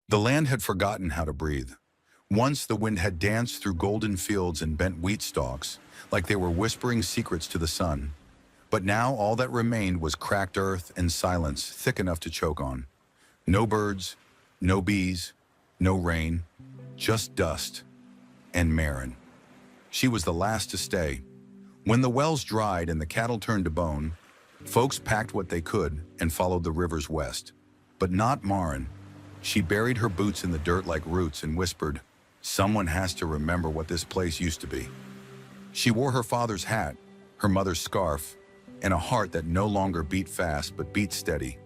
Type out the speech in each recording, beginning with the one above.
The land had forgotten how to breathe. Once the wind had danced through golden fields and bent wheat stalks, like they were whispering secrets to the sun. But now all that remained was cracked earth and silence thick enough to choke on. No birds, no bees, no rain, just dust and Marin. She was the last to stay. When the wells dried and the cattle turned to bone, folks packed what they could and followed the rivers west. But not Marin. She buried her boots in the dirt like roots and whispered, "Someone has to remember what this place used to be." She wore her father's hat, her mother's scarf, and a heart that no longer beat fast but beat steady.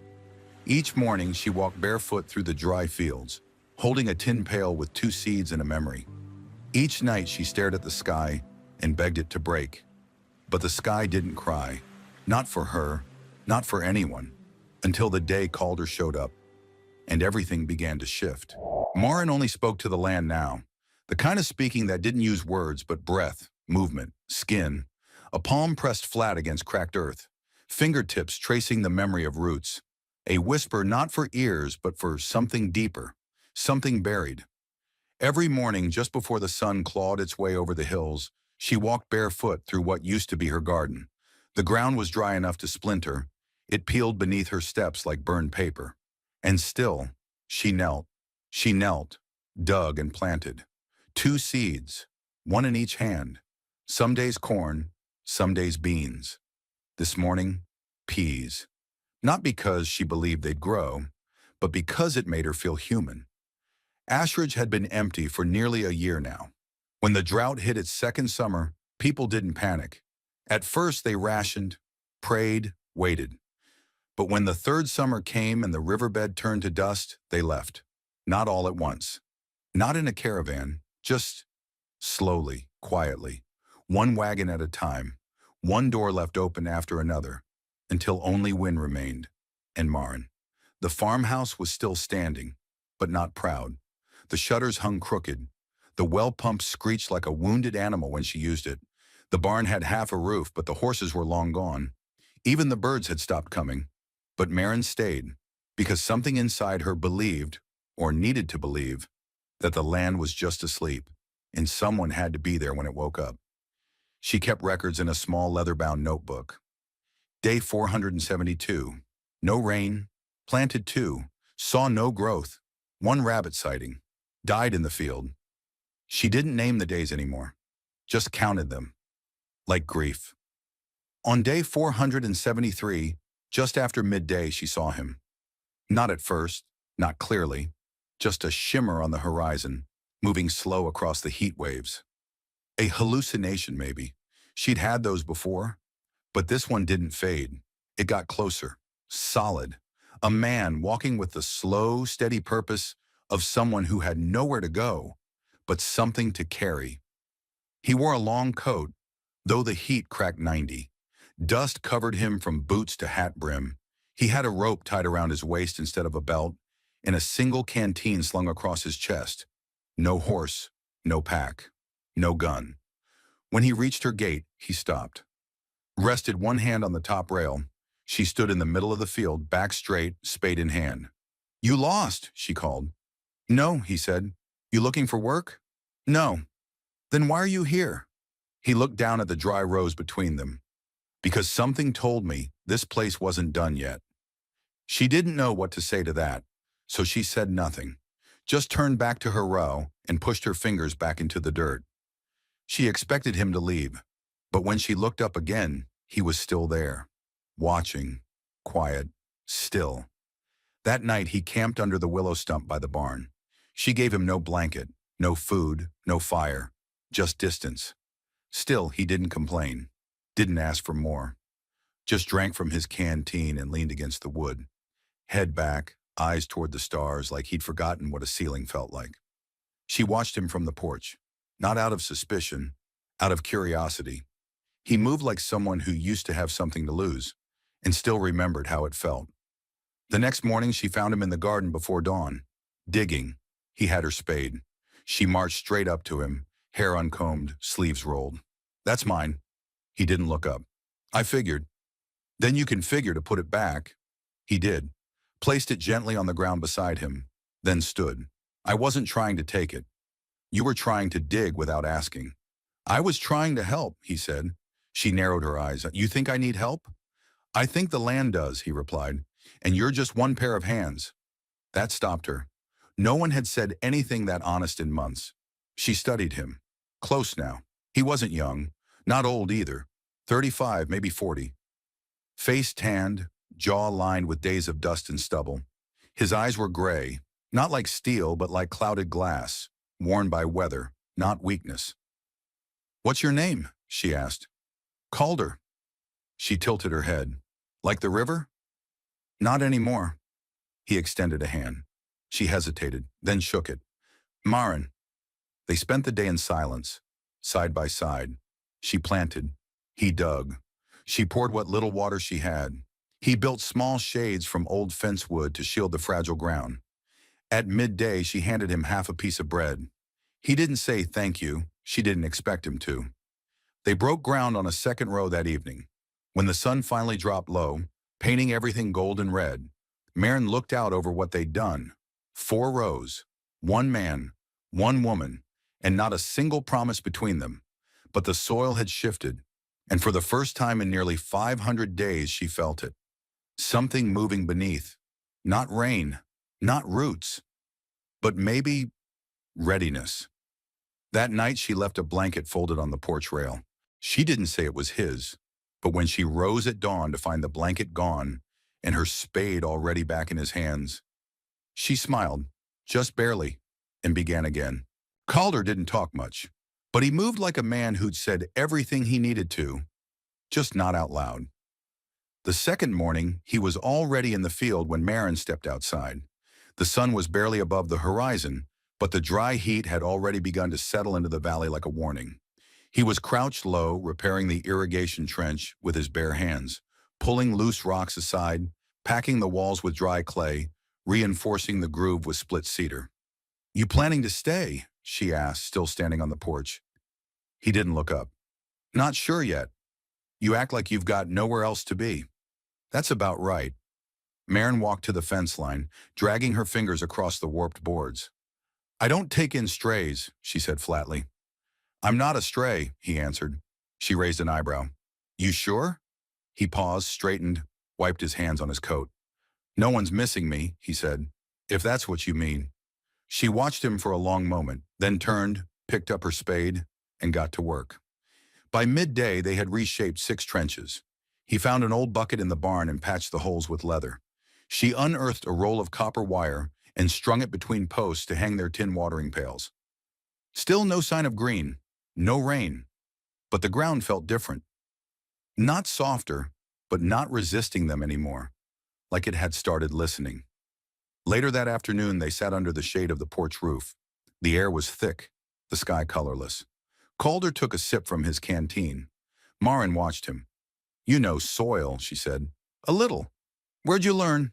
Each morning she walked barefoot through the dry fields, holding a tin pail with 2 seeds and a memory. Each night she stared at the sky and begged it to break. But the sky didn't cry, not for her, not for anyone, until the day Calder showed up, and everything began to shift. Marin only spoke to the land now, the kind of speaking that didn't use words but breath, movement, skin, a palm pressed flat against cracked earth, fingertips tracing the memory of roots, a whisper not for ears but for something deeper, something buried. Every morning, just before the sun clawed its way over the hills, she walked barefoot through what used to be her garden. The ground was dry enough to splinter. It peeled beneath her steps like burned paper. And still, she knelt, dug and planted. 2 seeds, one in each hand. Some days corn, some days beans. This morning, peas. Not because she believed they'd grow, but because it made her feel human. Ashridge had been empty for nearly a year now. When the drought hit its second summer, people didn't panic. At first they rationed, prayed, waited. But when the third summer came and the riverbed turned to dust, they left. Not all at once. Not in a caravan, just slowly, quietly. One wagon at a time, one door left open after another, until only wind remained, and Marin. The farmhouse was still standing, but not proud. The shutters hung crooked. The well pump screeched like a wounded animal when she used it. The barn had half a roof, but the horses were long gone. Even the birds had stopped coming. But Marin stayed, because something inside her believed, or needed to believe, that the land was just asleep, and someone had to be there when it woke up. She kept records in a small leather-bound notebook. Day 472. No rain. Planted 2. Saw no growth. 1 rabbit sighting. Died in the field. She didn't name the days anymore, just counted them, like grief. On day 473, just after midday, she saw him. Not at first, not clearly, just a shimmer on the horizon, moving slow across the heat waves. A hallucination, maybe. She'd had those before, but this one didn't fade. It got closer, solid. A man walking with the slow, steady purpose of someone who had nowhere to go, but something to carry. He wore a long coat, though the heat cracked 90. Dust covered him from boots to hat brim. He had a rope tied around his waist instead of a belt, and a single canteen slung across his chest. No horse, no pack, no gun. When he reached her gate, he stopped. Rested one hand on the top rail. She stood in the middle of the field, back straight, spade in hand. "You lost," she called. "No," he said. "You looking for work?" "No." "Then why are you here?" He looked down at the dry rows between them. "Because something told me this place wasn't done yet." She didn't know what to say to that, so she said nothing, just turned back to her row and pushed her fingers back into the dirt. She expected him to leave, but when she looked up again, he was still there, watching, quiet, still. That night he camped under the willow stump by the barn. She gave him no blanket, no food, no fire, just distance. Still, he didn't complain, didn't ask for more. Just drank from his canteen and leaned against the wood. Head back, eyes toward the stars like he'd forgotten what a ceiling felt like. She watched him from the porch, not out of suspicion, out of curiosity. He moved like someone who used to have something to lose, and still remembered how it felt. The next morning she found him in the garden before dawn, digging. He had her spade. She marched straight up to him, hair uncombed, sleeves rolled. "That's mine." He didn't look up. "I figured." "Then you can figure to put it back." He did, placed it gently on the ground beside him. then stood. I wasn't trying to take it. You were trying to dig without asking. I was trying to help, he said. She narrowed her eyes. You think I need help? I think the land does, he replied. And you're just one pair of hands. That stopped her. No one had said anything that honest in months. She studied him. Close now. He wasn't young, not old either. 35, maybe 40. Face tanned, jaw lined with days of dust and stubble. His eyes were gray, not like steel but like clouded glass, worn by weather, not weakness. What's your name? She asked. Calder. She tilted her head. Like the river? Not anymore. He extended a hand. She hesitated, then shook it. Maren. They spent the day in silence, side by side. She planted. He dug. She poured what little water she had. He built small shades from old fence wood to shield the fragile ground. At midday, she handed him half a piece of bread. He didn't say thank you. She didn't expect him to. They broke ground on a second row that evening. When the sun finally dropped low, painting everything gold and red, Maren looked out over what they'd done. 4 rows, 1 man, 1 woman, and not a single promise between them. But the soil had shifted, and for the first time in nearly 500 days she felt it. Something moving beneath. Not rain, not roots, but maybe readiness. That night she left a blanket folded on the porch rail. She didn't say it was his, but when she rose at dawn to find the blanket gone and her spade already back in his hands, she smiled, just barely, and began again. Calder didn't talk much, but he moved like a man who'd said everything he needed to, just not out loud. The second morning, he was already in the field when Maren stepped outside. The sun was barely above the horizon, but the dry heat had already begun to settle into the valley like a warning. He was crouched low, repairing the irrigation trench with his bare hands, pulling loose rocks aside, packing the walls with dry clay, reinforcing the groove with split cedar. You planning to stay? She asked, still standing on the porch. He didn't look up. Not sure yet. You act like you've got nowhere else to be. That's about right. Maren walked to the fence line, dragging her fingers across the warped boards. I don't take in strays, she said flatly. I'm not a stray, he answered. She raised an eyebrow. You sure? He paused, straightened, wiped his hands on his coat. No one's missing me, he said, if that's what you mean. She watched him for a long moment, then turned, picked up her spade, and got to work. By midday, they had reshaped 6 trenches. He found an old bucket in the barn and patched the holes with leather. She unearthed a roll of copper wire and strung it between posts to hang their tin watering pails. Still no sign of green, no rain, but the ground felt different. Not softer, but not resisting them anymore, like it had started listening. Later that afternoon, they sat under the shade of the porch roof. The air was thick, the sky colorless. Calder took a sip from his canteen. Maren watched him. You know soil, she said. A little. Where'd you learn?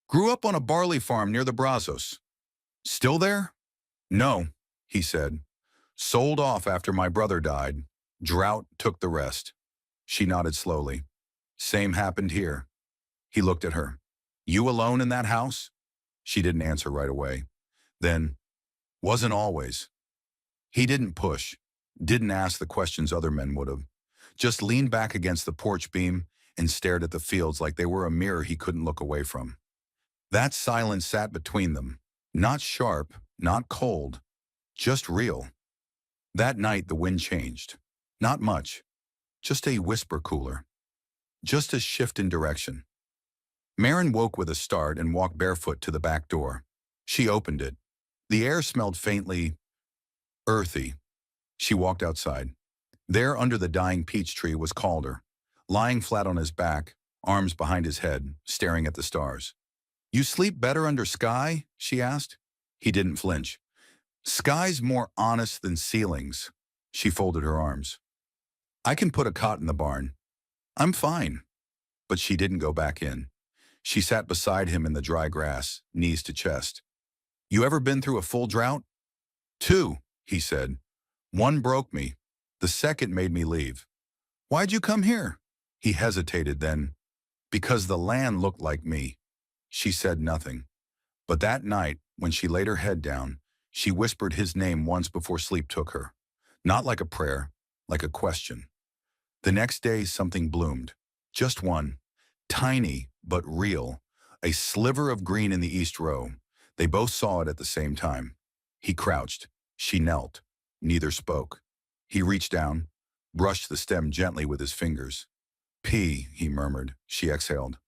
Grew up on a barley farm near the Brazos. Still there? No, he said. Sold off after my brother died. Drought took the rest. She nodded slowly. Same happened here. He looked at her. You alone in that house? She didn't answer right away. Then, wasn't always. He didn't push, didn't ask the questions other men would have. Just leaned back against the porch beam and stared at the fields like they were a mirror he couldn't look away from. That silence sat between them, not sharp, not cold, just real. That night the wind changed. Not much, just a whisper cooler, just a shift in direction. Maren woke with a start and walked barefoot to the back door. She opened it. The air smelled faintly earthy. She walked outside. There under the dying peach tree was Calder, lying flat on his back, arms behind his head, staring at the stars. You sleep better under sky? She asked. He didn't flinch. Sky's more honest than ceilings. She folded her arms. I can put a cot in the barn. I'm fine. But she didn't go back in. She sat beside him in the dry grass, knees to chest. You ever been through a full drought? 2, he said. 1 broke me. The second made me leave. Why'd you come here? He hesitated then. Because the land looked like me. She said nothing. But that night, when she laid her head down, she whispered his name once before sleep took her. Not like a prayer, like a question. The next day, something bloomed. Just one. Tiny, but real. A sliver of green in the east row. They both saw it at the same time. He crouched. She knelt. Neither spoke. He reached down, brushed the stem gently with his fingers. Pee, he murmured. She exhaled.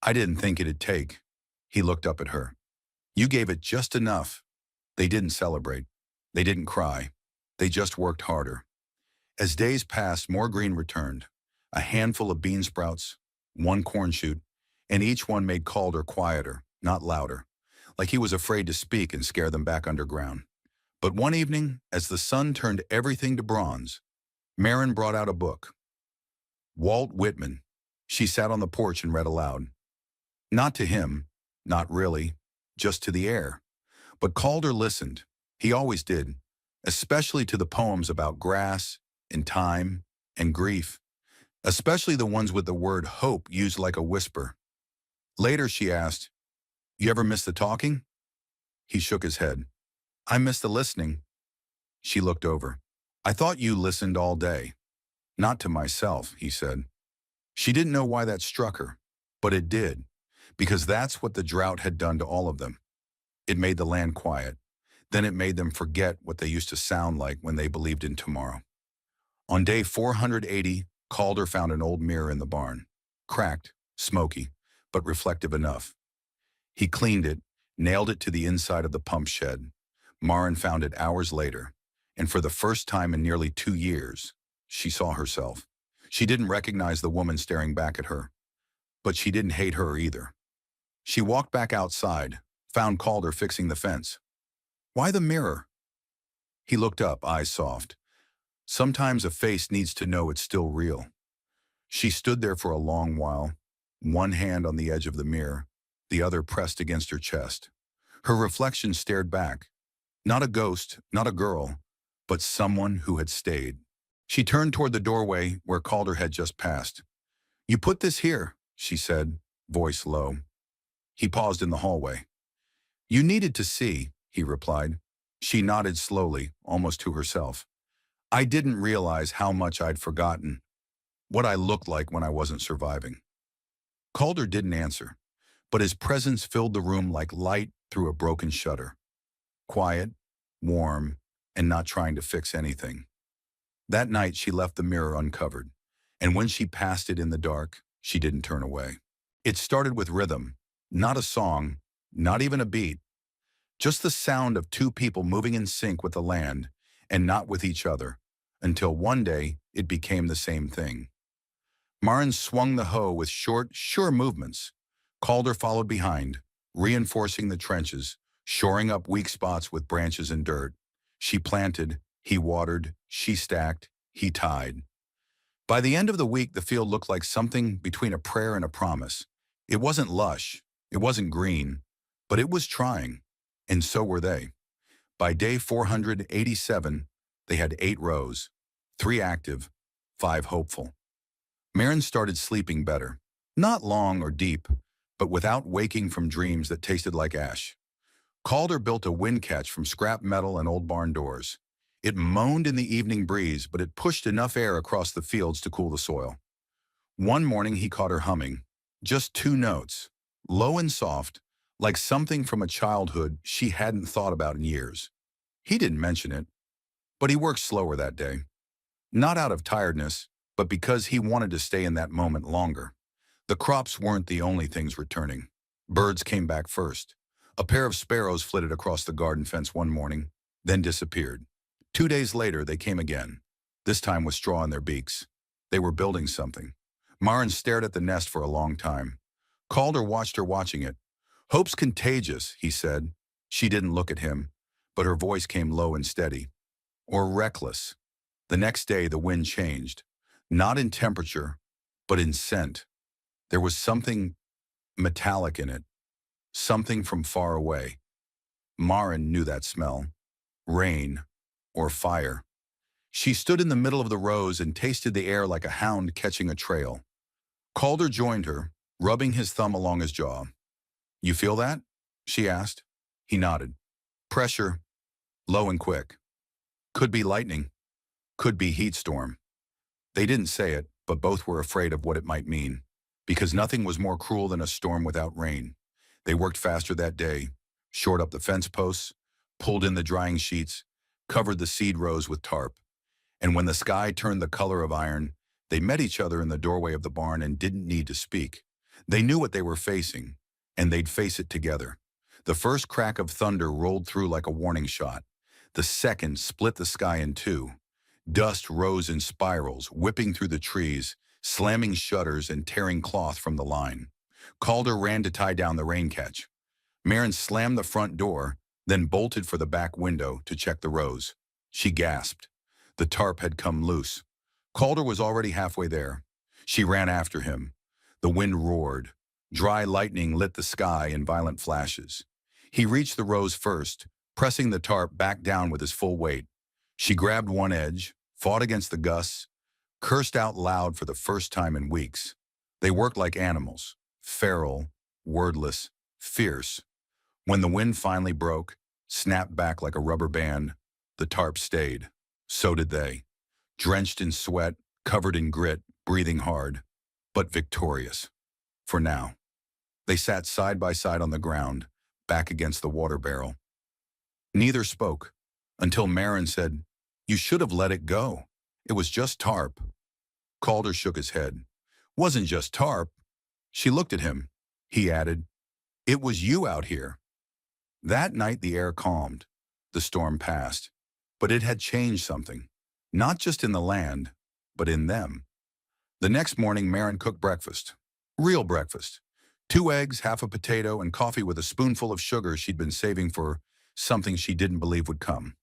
I didn't think it'd take. He looked up at her. You gave it just enough. They didn't celebrate. They didn't cry. They just worked harder. As days passed, more green returned. A handful of bean sprouts, one corn shoot, and each one made Calder quieter, not louder, like he was afraid to speak and scare them back underground. But one evening, as the sun turned everything to bronze, Marin brought out a book. Walt Whitman. She sat on the porch and read aloud. Not to him, not really, just to the air. But Calder listened. He always did, especially to the poems about grass and time and grief, especially the ones with the word hope used like a whisper. Later she asked, You ever miss the talking? He shook his head. I miss the listening. She looked over. I thought you listened all day. Not to myself, he said. She didn't know why that struck her, but it did, because that's what the drought had done to all of them. It made the land quiet. Then it made them forget what they used to sound like when they believed in tomorrow. On day 480, Calder found an old mirror in the barn. Cracked, smoky, but reflective enough. He cleaned it, nailed it to the inside of the pump shed. Marin found it hours later, and for the first time in nearly 2 years, she saw herself. She didn't recognize the woman staring back at her, but she didn't hate her either. She walked back outside, found Calder fixing the fence. Why the mirror? He looked up, eyes soft. Sometimes a face needs to know it's still real. She stood there for a long while, one hand on the edge of the mirror, the other pressed against her chest. Her reflection stared back. Not a ghost, not a girl, but someone who had stayed. She turned toward the doorway where Calder had just passed. You put this here, she said, voice low. He paused in the hallway. You needed to see, he replied. She nodded slowly, almost to herself. I didn't realize how much I'd forgotten, what I looked like when I wasn't surviving. Calder didn't answer, but his presence filled the room like light through a broken shutter. Quiet, warm, and not trying to fix anything. That night she left the mirror uncovered, and when she passed it in the dark, she didn't turn away. It started with rhythm, not a song, not even a beat, just the sound of two people moving in sync with the land and not with each other, until one day it became the same thing. Marin swung the hoe with short, sure movements. Calder followed behind, reinforcing the trenches, shoring up weak spots with branches and dirt. She planted, he watered, she stacked, he tied. By the end of the week, the field looked like something between a prayer and a promise. It wasn't lush, it wasn't green, but it was trying, and so were they. By day 487, they had 8 rows, 3 active, 5 hopeful. Marin started sleeping better, not long or deep, but without waking from dreams that tasted like ash. Calder built a wind catch from scrap metal and old barn doors. It moaned in the evening breeze, but it pushed enough air across the fields to cool the soil. One morning he caught her humming, just 2 notes, low and soft, like something from a childhood she hadn't thought about in years. He didn't mention it, but he worked slower that day. Not out of tiredness, but because he wanted to stay in that moment longer. The crops weren't the only things returning. Birds came back first. A pair of sparrows flitted across the garden fence one morning, then disappeared. 2 days later, they came again, this time with straw in their beaks. They were building something. Marin stared at the nest for a long time. Calder watched her watching it. Hope's contagious, he said. She didn't look at him, but her voice came low and steady. Or reckless. The next day, the wind changed. Not in temperature, but in scent. There was something metallic in it. Something from far away. Marin knew that smell. Rain. Or fire. She stood in the middle of the rows and tasted the air like a hound catching a trail. Calder joined her, rubbing his thumb along his jaw. You feel that? She asked. He nodded. Pressure, low and quick. Could be lightning. Could be heat storm. They didn't say it, but both were afraid of what it might mean, because nothing was more cruel than a storm without rain. They worked faster that day, shored up the fence posts, pulled in the drying sheets, covered the seed rows with tarp. And when the sky turned the color of iron, they met each other in the doorway of the barn and didn't need to speak. They knew what they were facing, and they'd face it together. The first crack of thunder rolled through like a warning shot. The second split the sky in two. Dust rose in spirals, whipping through the trees, slamming shutters and tearing cloth from the line. Calder ran to tie down the rain catch. Marin slammed the front door, then bolted for the back window to check the rows. She gasped. The tarp had come loose. Calder was already halfway there. She ran after him. The wind roared. Dry lightning lit the sky in violent flashes. He reached the rows first, pressing the tarp back down with his full weight. She grabbed one edge, fought against the gusts, cursed out loud for the first time in weeks. They worked like animals, feral, wordless, fierce. When the wind finally broke, snapped back like a rubber band, the tarp stayed. So did they. Drenched in sweat, covered in grit, breathing hard, but victorious. For now. They sat side by side on the ground, back against the water barrel. Neither spoke, until Marin said, "You should have let it go. It was just tarp." Calder shook his head. "Wasn't just tarp." She looked at him. He added, "It was you out here." That night the air calmed. The storm passed. But it had changed something. Not just in the land, but in them. The next morning Marin cooked breakfast. Real breakfast. 2 eggs, half a potato, and coffee with a spoonful of sugar she'd been saving for something she didn't believe would come.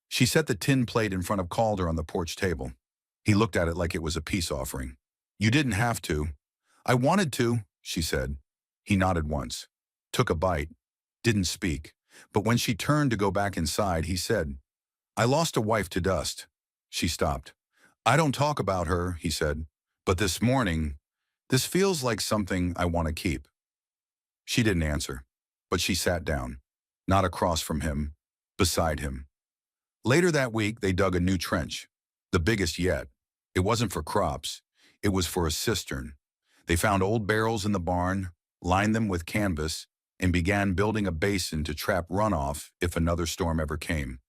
She set the tin plate in front of Calder on the porch table. He looked at it like it was a peace offering. "You didn't have to." "I wanted to," she said. He nodded once, took a bite, didn't speak. But when she turned to go back inside, he said, "I lost a wife to dust." She stopped. "I don't talk about her," he said. "But this morning, this feels like something I want to keep." She didn't answer, but she sat down, not across from him, beside him. Later that week, they dug a new trench, the biggest yet. It wasn't for crops. It was for a cistern. They found old barrels in the barn, lined them with canvas, and began building a basin to trap runoff if another storm ever came.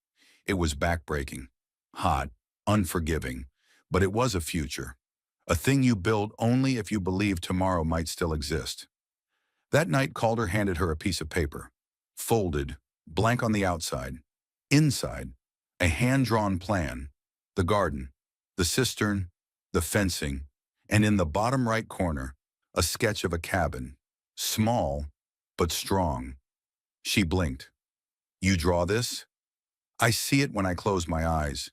It was backbreaking, hot, unforgiving, but it was a future. A thing you build only if you believe tomorrow might still exist. That night, Calder handed her a piece of paper, folded, blank on the outside. Inside, a hand-drawn plan, the garden, the cistern, the fencing, and in the bottom right corner, a sketch of a cabin, small but strong. She blinked. "You draw this?" "I see it when I close my eyes."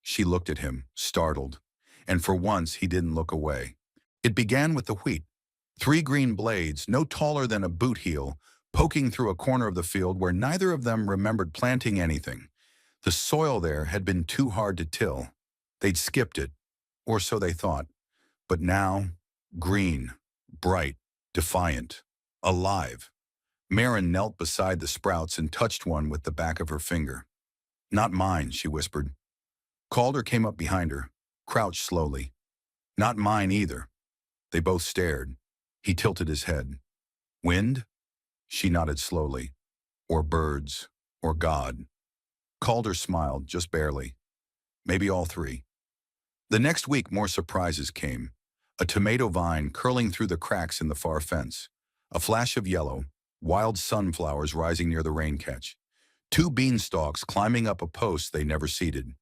She looked at him, startled, and for once he didn't look away. It began with the wheat. 3 green blades, no taller than a boot heel, poking through a corner of the field where neither of them remembered planting anything. The soil there had been too hard to till. They'd skipped it, or so they thought. But now, green, bright, defiant, alive. Marin knelt beside the sprouts and touched one with the back of her finger. "Not mine," she whispered. Calder came up behind her, crouched slowly. "Not mine either." They both stared. He tilted his head. "Wind?" She nodded slowly. "Or birds, or God." Calder smiled, just barely. "Maybe all 3. The next week, more surprises came. A tomato vine curling through the cracks in the far fence. A flash of yellow, wild sunflowers rising near the rain catch. 2 beanstalks climbing up a post they never seeded.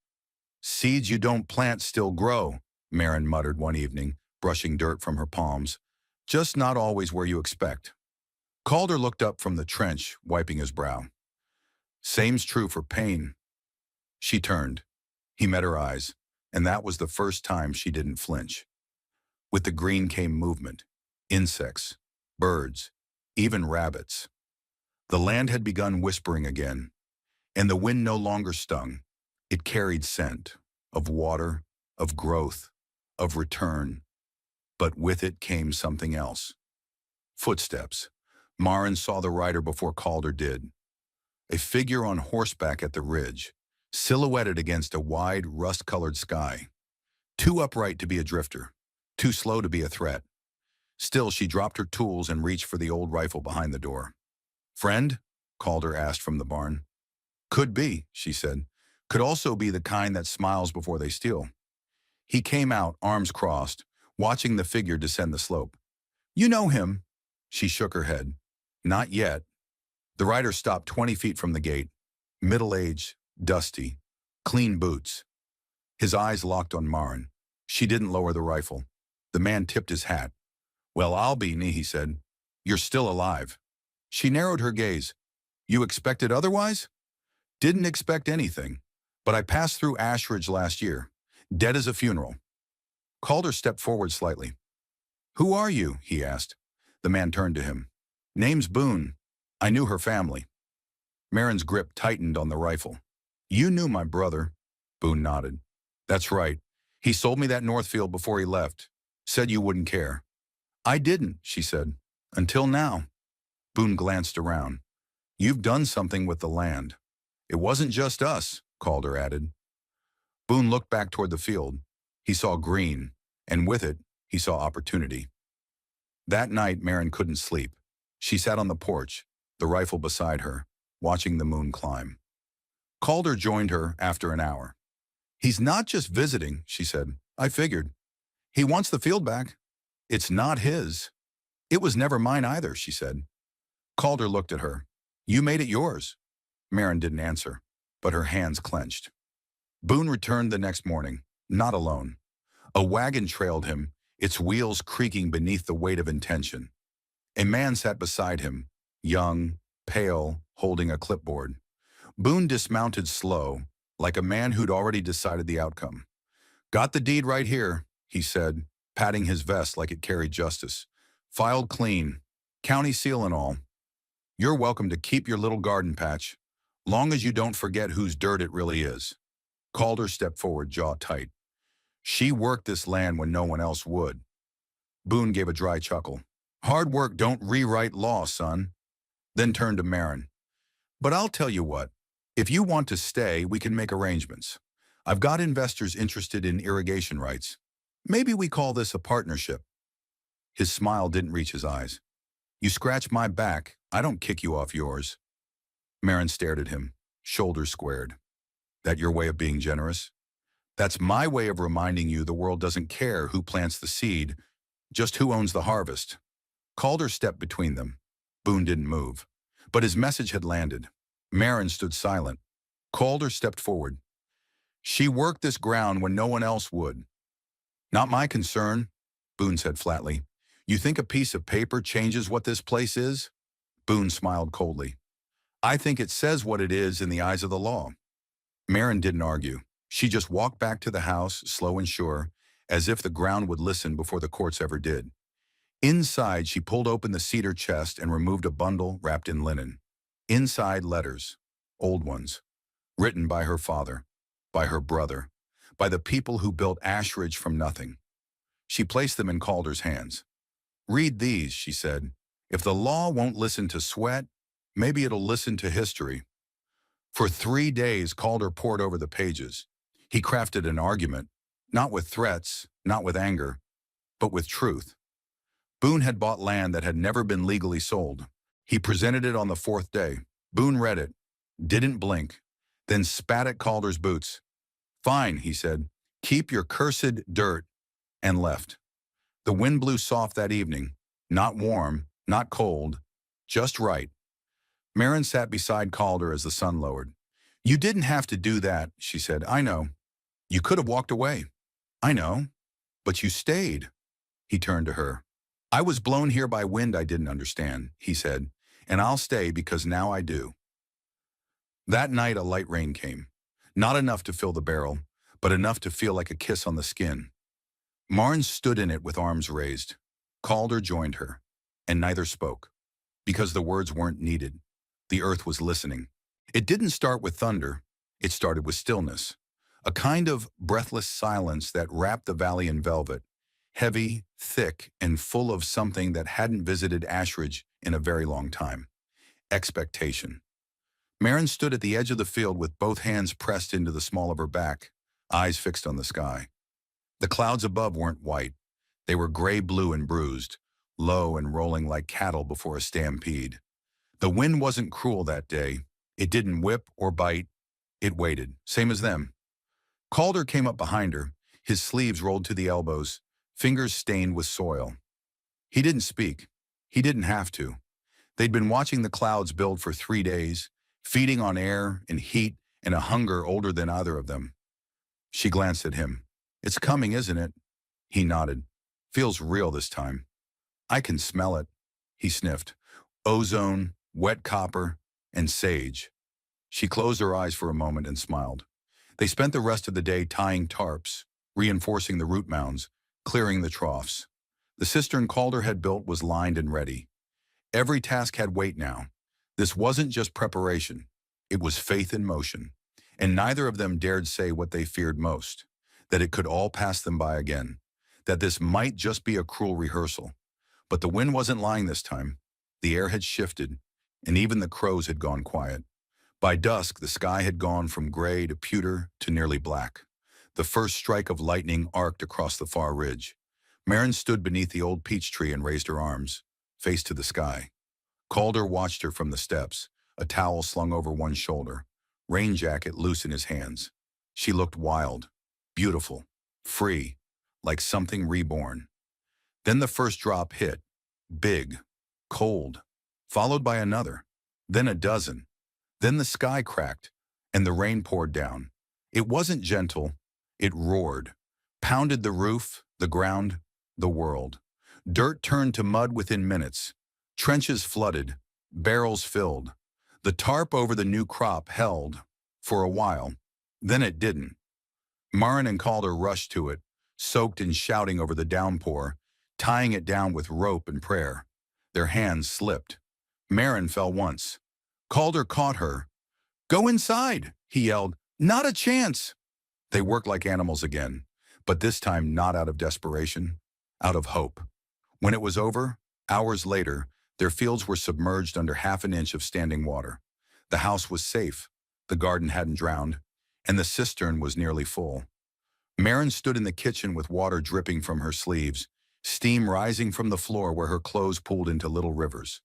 "Seeds you don't plant still grow," Marin muttered one evening, brushing dirt from her palms. "Just not always where you expect." Calder looked up from the trench, wiping his brow. "Same's true for pain." She turned. He met her eyes, and that was the first time she didn't flinch. With the green came movement. Insects, birds, even rabbits. The land had begun whispering again, and the wind no longer stung. It carried scent of water, of growth, of return. But with it came something else. Footsteps. Marin saw the rider before Calder did. a figure on horseback at the ridge, silhouetted against a wide, rust-colored sky. Too upright to be a drifter, too slow to be a threat. Still, she dropped her tools and reached for the old rifle behind the door. "Friend?" Calder asked from the barn. "Could be," she said. "Could also be the kind that smiles before they steal." He came out, arms crossed, watching the figure descend the slope. "You know him?" She shook her head. "Not yet." The rider stopped 20 feet from the gate. Middle-aged, dusty, clean boots. His eyes locked on Marin. She didn't lower the rifle. The man tipped his hat. "Well, I'll be," he said. "You're still alive." She narrowed her gaze. "You expected otherwise?" "Didn't expect anything. But I passed through Ashridge last year. Dead as a funeral." Calder stepped forward slightly. "Who are you?" he asked. The man turned to him. "Name's Boone. I knew her family." Marin's grip tightened on the rifle. "You knew my brother." Boone nodded. "That's right. He sold me that Northfield before he left. Said you wouldn't care." "I didn't," she said. "Until now." Boone glanced around. "You've done something with the land." "It wasn't just us," Calder added. Boone looked back toward the field. He saw green, and with it, he saw opportunity. That night, Marin couldn't sleep. She sat on the porch, the rifle beside her, watching the moon climb. Calder joined her after an hour. "He's not just visiting," she said. "I figured. He wants the field back." "It's not his." "It was never mine either," she said. Calder looked at her. "You made it yours." Marin didn't answer, but her hands clenched. Boone returned the next morning, not alone. A wagon trailed him, its wheels creaking beneath the weight of intention. A man sat beside him, young, pale, holding a clipboard. Boone dismounted slow, like a man who'd already decided the outcome. "Got the deed right here," he said, patting his vest like it carried justice. "Filed clean, county seal and all. You're welcome to keep your little garden patch, long as you don't forget whose dirt it really is." Calder stepped forward, jaw tight. "She worked this land when no one else would." Boone gave a dry chuckle. "Hard work don't rewrite law, son." Then turned to Marin. "But I'll tell you what. If you want to stay, we can make arrangements. I've got investors interested in irrigation rights. Maybe we call this a partnership." His smile didn't reach his eyes. "You scratch my back, I don't kick you off yours." Marin stared at him, shoulders squared. "That your way of being generous?" "That's my way of reminding you the world doesn't care who plants the seed, just who owns the harvest." Calder stepped between them. Boone didn't move, but his message had landed. Marin stood silent. Calder stepped forward. "She worked this ground when no one else would." "Not my concern," Boone said flatly. "You think a piece of paper changes what this place is?" Boone smiled coldly. "I think it says what it is in the eyes of the law." Marin didn't argue. She just walked back to the house, slow and sure, as if the ground would listen before the courts ever did. Inside, she pulled open the cedar chest and removed a bundle wrapped in linen. Inside, letters, old ones, written by her father, by her brother, by the people who built Ashridge from nothing. She placed them in Calder's hands. "Read these," she said. "If the law won't listen to sweat, maybe it'll listen to history." For 3 days, Calder pored over the pages. He crafted an argument, not with threats, not with anger, but with truth. Boone had bought land that had never been legally sold. He presented it on the 4th day. Boone read it, didn't blink, then spat at Calder's boots. "Fine," he said. "Keep your cursed dirt," and left. The wind blew soft that evening, not warm, not cold, just right. Marin sat beside Calder as the sun lowered. "You didn't have to do that," she said. "I know. You could have walked away." "I know. But you stayed." He turned to her. "I was blown here by wind I didn't understand," he said, "and I'll stay because now I do." That night a light rain came. Not enough to fill the barrel, but enough to feel like a kiss on the skin. Marin stood in it with arms raised. Calder joined her, and neither spoke, because the words weren't needed. The earth was listening. It didn't start with thunder. It started with stillness, a kind of breathless silence that wrapped the valley in velvet, heavy, thick, and full of something that hadn't visited Ashridge in a very long time. Expectation. Marin stood at the edge of the field with both hands pressed into the small of her back, eyes fixed on the sky. The clouds above weren't white. They were gray-blue and bruised, low and rolling like cattle before a stampede. The wind wasn't cruel that day. It didn't whip or bite. It waited, same as them. Calder came up behind her, his sleeves rolled to the elbows, fingers stained with soil. He didn't speak. He didn't have to. They'd been watching the clouds build for 3 days, feeding on air and heat and a hunger older than either of them. She glanced at him. "It's coming, isn't it?" He nodded. "Feels real this time." "I can smell it." He sniffed. "Ozone, wet copper, and sage." She closed her eyes for a moment and smiled. They spent the rest of the day tying tarps, reinforcing the root mounds, clearing the troughs. The cistern Calder had built was lined and ready. Every task had weight now. This wasn't just preparation. It was faith in motion. And neither of them dared say what they feared most, that it could all pass them by again, that this might just be a cruel rehearsal. But the wind wasn't lying this time. The air had shifted, and even the crows had gone quiet. By dusk, the sky had gone from gray to pewter to nearly black. The first strike of lightning arced across the far ridge. Marin stood beneath the old peach tree and raised her arms, face to the sky. Calder watched her from the steps, a towel slung over one shoulder, rain jacket loose in his hands. She looked wild, beautiful, free, like something reborn. Then the first drop hit, big, cold, followed by another, then a dozen. Then the sky cracked, and the rain poured down. It wasn't gentle, it roared, pounded the roof, the ground, the world. Dirt turned to mud within minutes. Trenches flooded, barrels filled. The tarp over the new crop held, for a while. Then it didn't. Marin and Calder rushed to it, soaked and shouting over the downpour, tying it down with rope and prayer. Their hands slipped. Marin fell once. Calder caught her. "Go inside," he yelled. "Not a chance." They worked like animals again, but this time not out of desperation, out of hope. When it was over, hours later, their fields were submerged under half an inch of standing water. The house was safe, the garden hadn't drowned, and the cistern was nearly full. Marin stood in the kitchen with water dripping from her sleeves, steam rising from the floor where her clothes pooled into little rivers.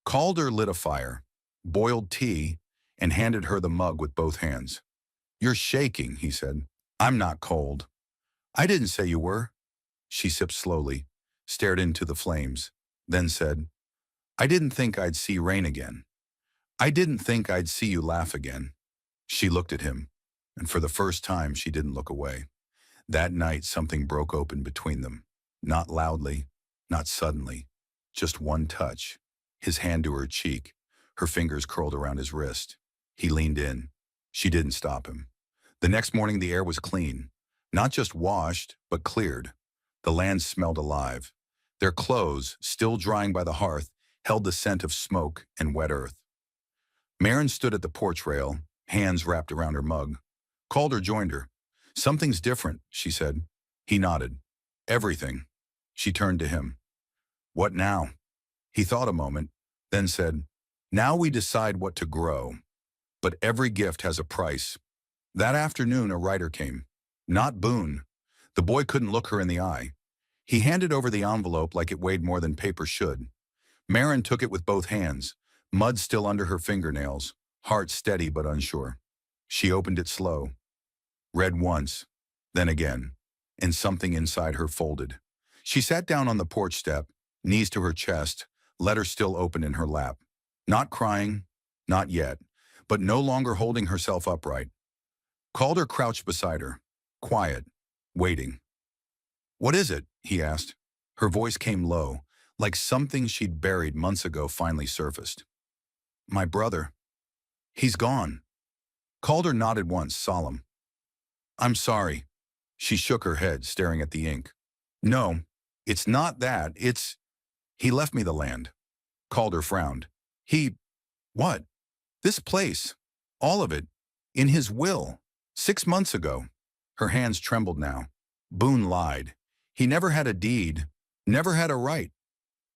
Calder lit a fire, boiled tea, and handed her the mug with both hands. "You're shaking," he said. "I'm not cold." "I didn't say you were." She sipped slowly, stared into the flames, then said, "I didn't think I'd see rain again. I didn't think I'd see you laugh again." She looked at him, and for the first time she didn't look away. That night something broke open between them, not loudly, not suddenly, just one touch, his hand to her cheek, her fingers curled around his wrist. He leaned in. She didn't stop him. The next morning the air was clean, not just washed, but cleared. The land smelled alive. Their clothes, still drying by the hearth, held the scent of smoke and wet earth. Marin stood at the porch rail, hands wrapped around her mug. Calder joined her. "Something's different," she said. He nodded. "Everything." She turned to him. "What now?" He thought a moment, then said, "Now we decide what to grow. But every gift has a price." That afternoon a writer came. Not Boone. The boy couldn't look her in the eye. He handed over the envelope like it weighed more than paper should. Marin took it with both hands, mud still under her fingernails, heart steady but unsure. She opened it slow, read once, then again, and something inside her folded. She sat down on the porch step, knees to her chest, letter still open in her lap. Not crying, not yet, but no longer holding herself upright. Calder crouched beside her, quiet, waiting. "What is it?" he asked. Her voice came low, like something she'd buried months ago finally surfaced. "My brother. He's gone." Calder nodded once, solemn. "I'm sorry." She shook her head, staring at the ink. "No, it's not that. He left me the land." Calder frowned. What? "This place. All of it. In his will. 6 months ago." Her hands trembled now. "Boone lied. He never had a deed. Never had a right."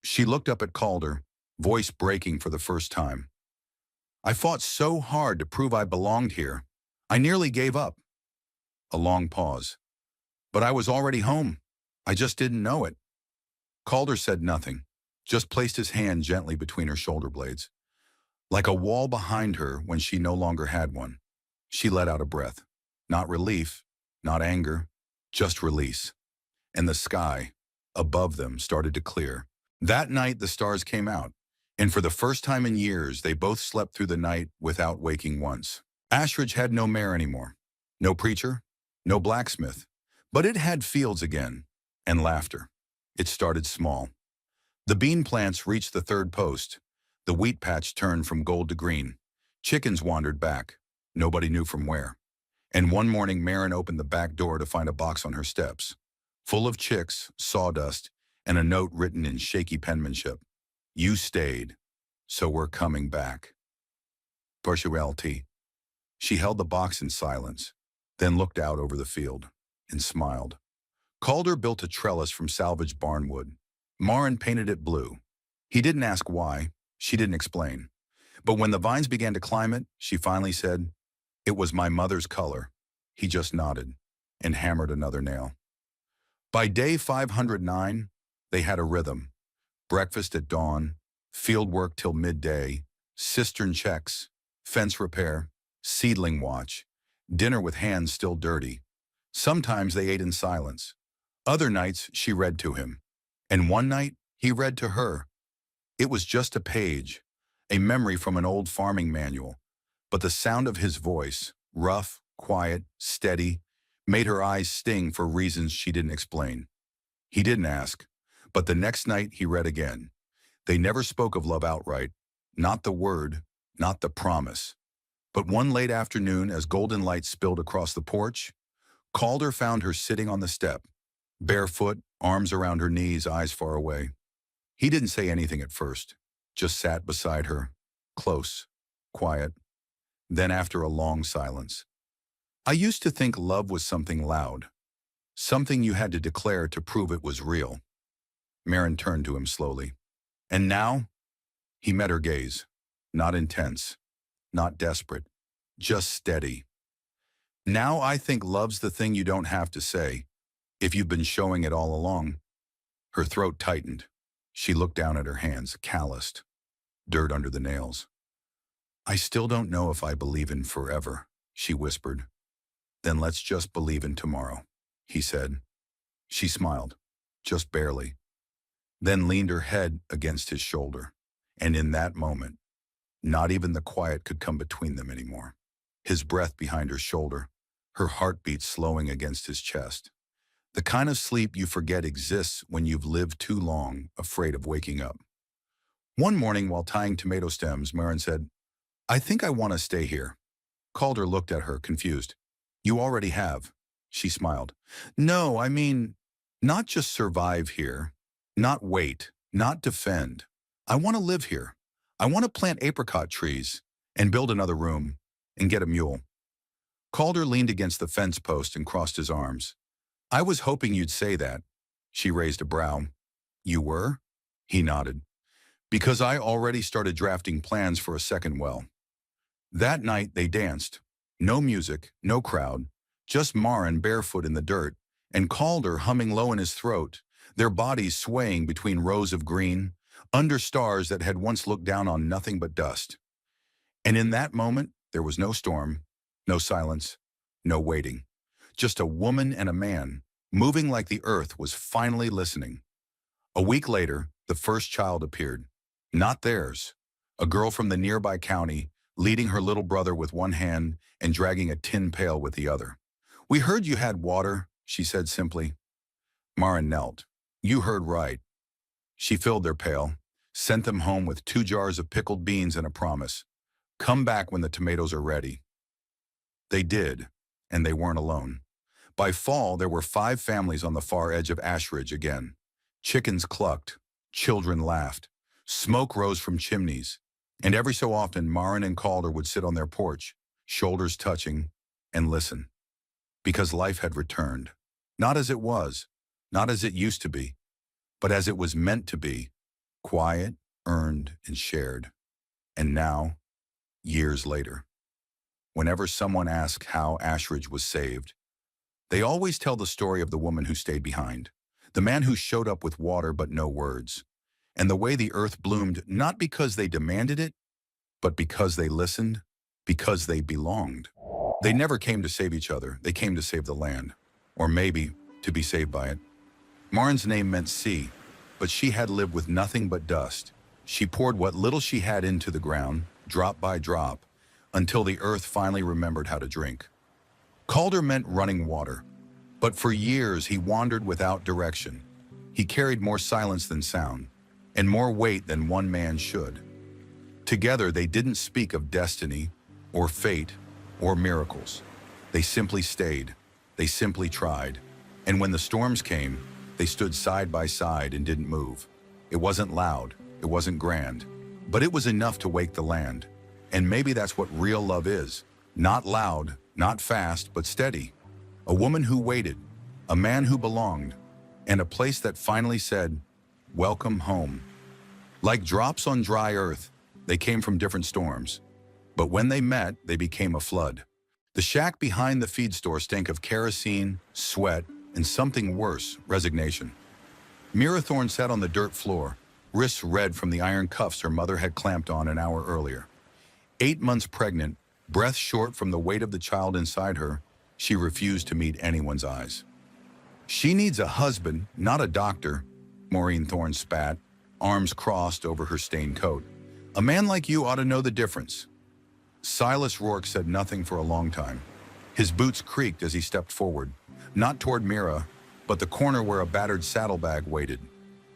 She looked up at Calder, voice breaking for the first time. I fought so hard to prove I belonged here. I nearly gave up. A long pause. But I was already home. I just didn't know it. Calder said nothing, just placed his hand gently between her shoulder blades. Like a wall behind her when she no longer had one. She let out a breath. Not relief, not anger, just release. And the sky, above them, started to clear. That night the stars came out, and for the first time in years they both slept through the night without waking once. Ashridge had no mayor anymore, no preacher, no blacksmith, but it had fields again, and laughter. It started small. The bean plants reached the third post. The wheat patch turned from gold to green. Chickens wandered back, nobody knew from where. And one morning Marin opened the back door to find a box on her steps, full of chicks, sawdust, and a note written in shaky penmanship. You stayed, so we're coming back. Partiality. She held the box in silence, then looked out over the field and smiled. Calder built a trellis from salvaged barnwood. Marin painted it blue. He didn't ask why. She didn't explain. But when the vines began to climb it, she finally said, "It was my mother's color." He just nodded and hammered another nail. By day 509, they had a rhythm. Breakfast at dawn, field work till midday, cistern checks, fence repair, seedling watch, dinner with hands still dirty. Sometimes they ate in silence. Other nights she read to him. And one night he read to her. It was just a page, a memory from an old farming manual. But the sound of his voice, rough, quiet, steady, made her eyes sting for reasons she didn't explain. He didn't ask, but the next night he read again. They never spoke of love outright, not the word, not the promise. But one late afternoon, as golden light spilled across the porch, Calder found her sitting on the step, barefoot, arms around her knees, eyes far away. He didn't say anything at first, just sat beside her, close, quiet. Then after a long silence, "I used to think love was something loud, something you had to declare to prove it was real." Marin turned to him slowly. "And now?" He met her gaze, not intense, not desperate, just steady. "Now I think love's the thing you don't have to say, if you've been showing it all along." Her throat tightened. She looked down at her hands, calloused, dirt under the nails. "I still don't know if I believe in forever," she whispered. "Then let's just believe in tomorrow," he said. She smiled, just barely, then leaned her head against his shoulder. And in that moment, not even the quiet could come between them anymore. His breath behind her shoulder, her heartbeat slowing against his chest. The kind of sleep you forget exists when you've lived too long, afraid of waking up. One morning while tying tomato stems, Marin said, "I think I want to stay here." Calder looked at her, confused. "You already have." She smiled. "No, I mean, not just survive here, not wait, not defend. I want to live here. I want to plant apricot trees and build another room and get a mule." Calder leaned against the fence post and crossed his arms. "I was hoping you'd say that." She raised a brow. "You were?" He nodded. "Because I already started drafting plans for a second well." That night they danced. No music, no crowd, just Marin barefoot in the dirt, and Calder humming low in his throat, their bodies swaying between rows of green, under stars that had once looked down on nothing but dust. And in that moment, there was no storm, no silence, no waiting. Just a woman and a man, moving like the earth was finally listening. A week later, the first child appeared. Not theirs. A girl from the nearby county, leading her little brother with one hand and dragging a tin pail with the other. "We heard you had water," she said simply. Marin knelt. "You heard right." She filled their pail, sent them home with 2 jars of pickled beans and a promise. "Come back when the tomatoes are ready." They did, and they weren't alone. By fall, there were 5 families on the far edge of Ashridge again. Chickens clucked, children laughed, smoke rose from chimneys, and every so often Marin and Calder would sit on their porch, shoulders touching, and listen. Because life had returned. Not as it was, not as it used to be, but as it was meant to be, quiet, earned, and shared. And now, years later. Whenever someone asks how Ashridge was saved, they always tell the story of the woman who stayed behind, the man who showed up with water but no words, and the way the earth bloomed not because they demanded it, but because they listened, because they belonged. They never came to save each other, they came to save the land, or maybe to be saved by it. Marin's name meant sea, but she had lived with nothing but dust. She poured what little she had into the ground, drop by drop, until the earth finally remembered how to drink. Calder meant running water, but for years he wandered without direction. He carried more silence than sound, and more weight than one man should. Together they didn't speak of destiny, or fate, or miracles. They simply stayed, they simply tried, and when the storms came, they stood side by side and didn't move. It wasn't loud, it wasn't grand, but it was enough to wake the land. And maybe that's what real love is. Not loud, not fast, but steady. A woman who waited, a man who belonged, and a place that finally said, "Welcome home." Like drops on dry earth, they came from different storms. But when they met, they became a flood. The shack behind the feed store stank of kerosene, sweat, and something worse, resignation. Mira Thorne sat on the dirt floor, wrists red from the iron cuffs her mother had clamped on an hour earlier. 8 months pregnant, breath short from the weight of the child inside her, she refused to meet anyone's eyes. "She needs a husband, not a doctor," Maureen Thorne spat, arms crossed over her stained coat. "A man like you ought to know the difference." Silas Rourke said nothing for a long time. His boots creaked as he stepped forward, not toward Mira, but the corner where a battered saddlebag waited.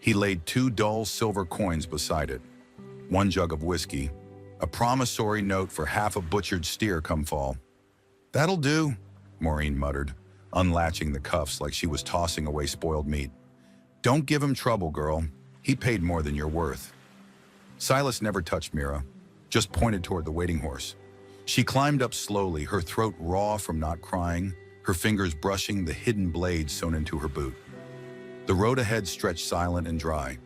He laid 2 dull silver coins beside it. 1 jug of whiskey, a promissory note for half a butchered steer come fall. "That'll do," Maureen muttered, unlatching the cuffs like she was tossing away spoiled meat. "Don't give him trouble, girl. He paid more than you're worth." Silas never touched Mira, just pointed toward the waiting horse. She climbed up slowly, her throat raw from not crying, her fingers brushing the hidden blade sewn into her boot. The road ahead stretched silent and dry.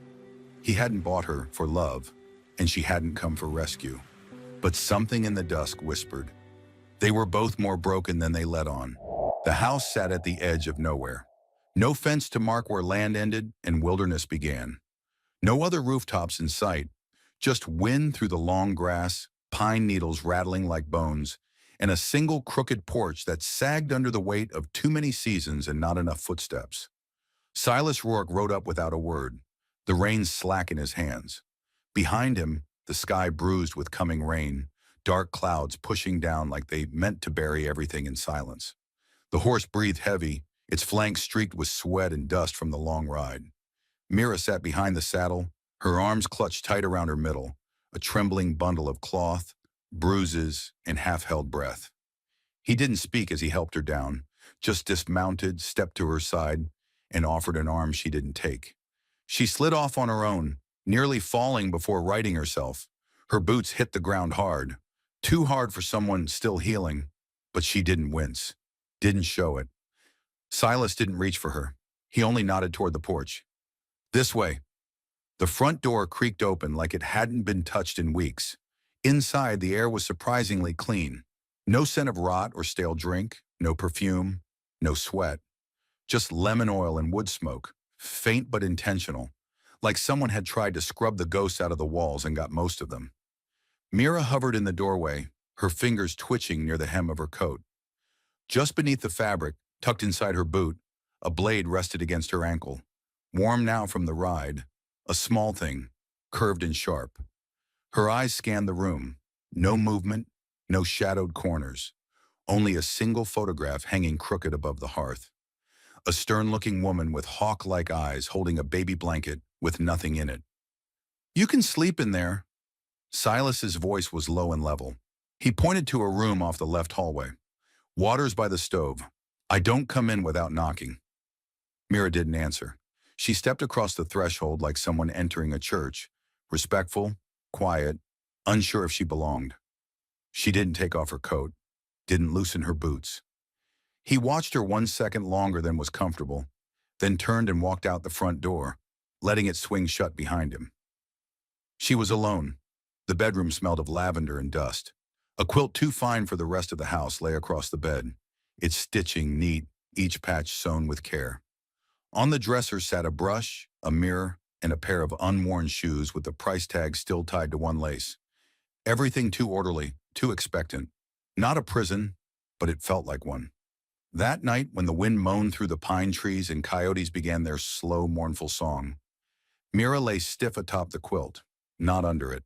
He hadn't bought her for love, and she hadn't come for rescue. But something in the dusk whispered. They were both more broken than they let on. The house sat at the edge of nowhere. No fence to mark where land ended and wilderness began. No other rooftops in sight, just wind through the long grass, pine needles rattling like bones, and a single crooked porch that sagged under the weight of too many seasons and not enough footsteps. Silas Rourke rode up without a word, the reins slack in his hands. Behind him, the sky bruised with coming rain, dark clouds pushing down like they meant to bury everything in silence. The horse breathed heavy, its flanks streaked with sweat and dust from the long ride. Mira sat behind the saddle, her arms clutched tight around her middle, a trembling bundle of cloth, bruises, and half-held breath. He didn't speak as he helped her down, just dismounted, stepped to her side, and offered an arm she didn't take. She slid off on her own, nearly falling before righting herself. Her boots hit the ground hard, too hard for someone still healing, but she didn't wince, didn't show it. Silas didn't reach for her. He only nodded toward the porch. "This way." The front door creaked open like it hadn't been touched in weeks. Inside, the air was surprisingly clean. No scent of rot or stale drink, no perfume, no sweat. Just lemon oil and wood smoke, faint but intentional, like someone had tried to scrub the ghosts out of the walls and got most of them. Mira hovered in the doorway, her fingers twitching near the hem of her coat. Just beneath the fabric, tucked inside her boot, a blade rested against her ankle. Warm now from the ride, a small thing, curved and sharp. Her eyes scanned the room. No movement, no shadowed corners. Only a single photograph hanging crooked above the hearth. A stern-looking woman with hawk-like eyes holding a baby blanket with nothing in it. "You can sleep in there." Silas's voice was low and level. He pointed to a room off the left hallway. "Water's by the stove. I don't come in without knocking." Mira didn't answer. She stepped across the threshold like someone entering a church, respectful, quiet, unsure if she belonged. She didn't take off her coat, didn't loosen her boots. He watched her 1 second longer than was comfortable, then turned and walked out the front door, letting it swing shut behind him. She was alone. The bedroom smelled of lavender and dust. A quilt too fine for the rest of the house lay across the bed, its stitching neat, each patch sewn with care. On the dresser sat a brush, a mirror, and a pair of unworn shoes with the price tag still tied to one lace. Everything too orderly, too expectant. Not a prison, but it felt like one. That night, when the wind moaned through the pine trees and coyotes began their slow, mournful song, Mira lay stiff atop the quilt, not under it.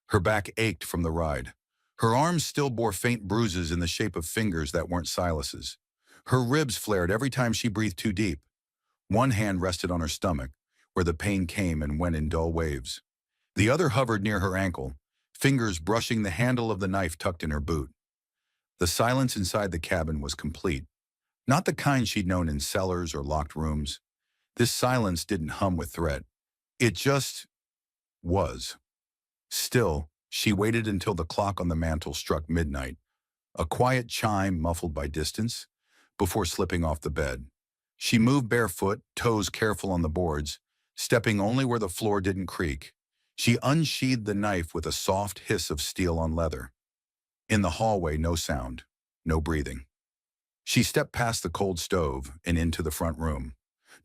Her back ached from the ride. Her arms still bore faint bruises in the shape of fingers that weren't Silas's. Her ribs flared every time she breathed too deep. One hand rested on her stomach, where the pain came and went in dull waves. The other hovered near her ankle, fingers brushing the handle of the knife tucked in her boot. The silence inside the cabin was complete, not the kind she'd known in cellars or locked rooms. This silence didn't hum with threat. It just was. Still, she waited until the clock on the mantel struck midnight, a quiet chime muffled by distance, before slipping off the bed. She moved barefoot, toes careful on the boards, stepping only where the floor didn't creak. She unsheathed the knife with a soft hiss of steel on leather. In the hallway, no sound, no breathing. She stepped past the cold stove and into the front room.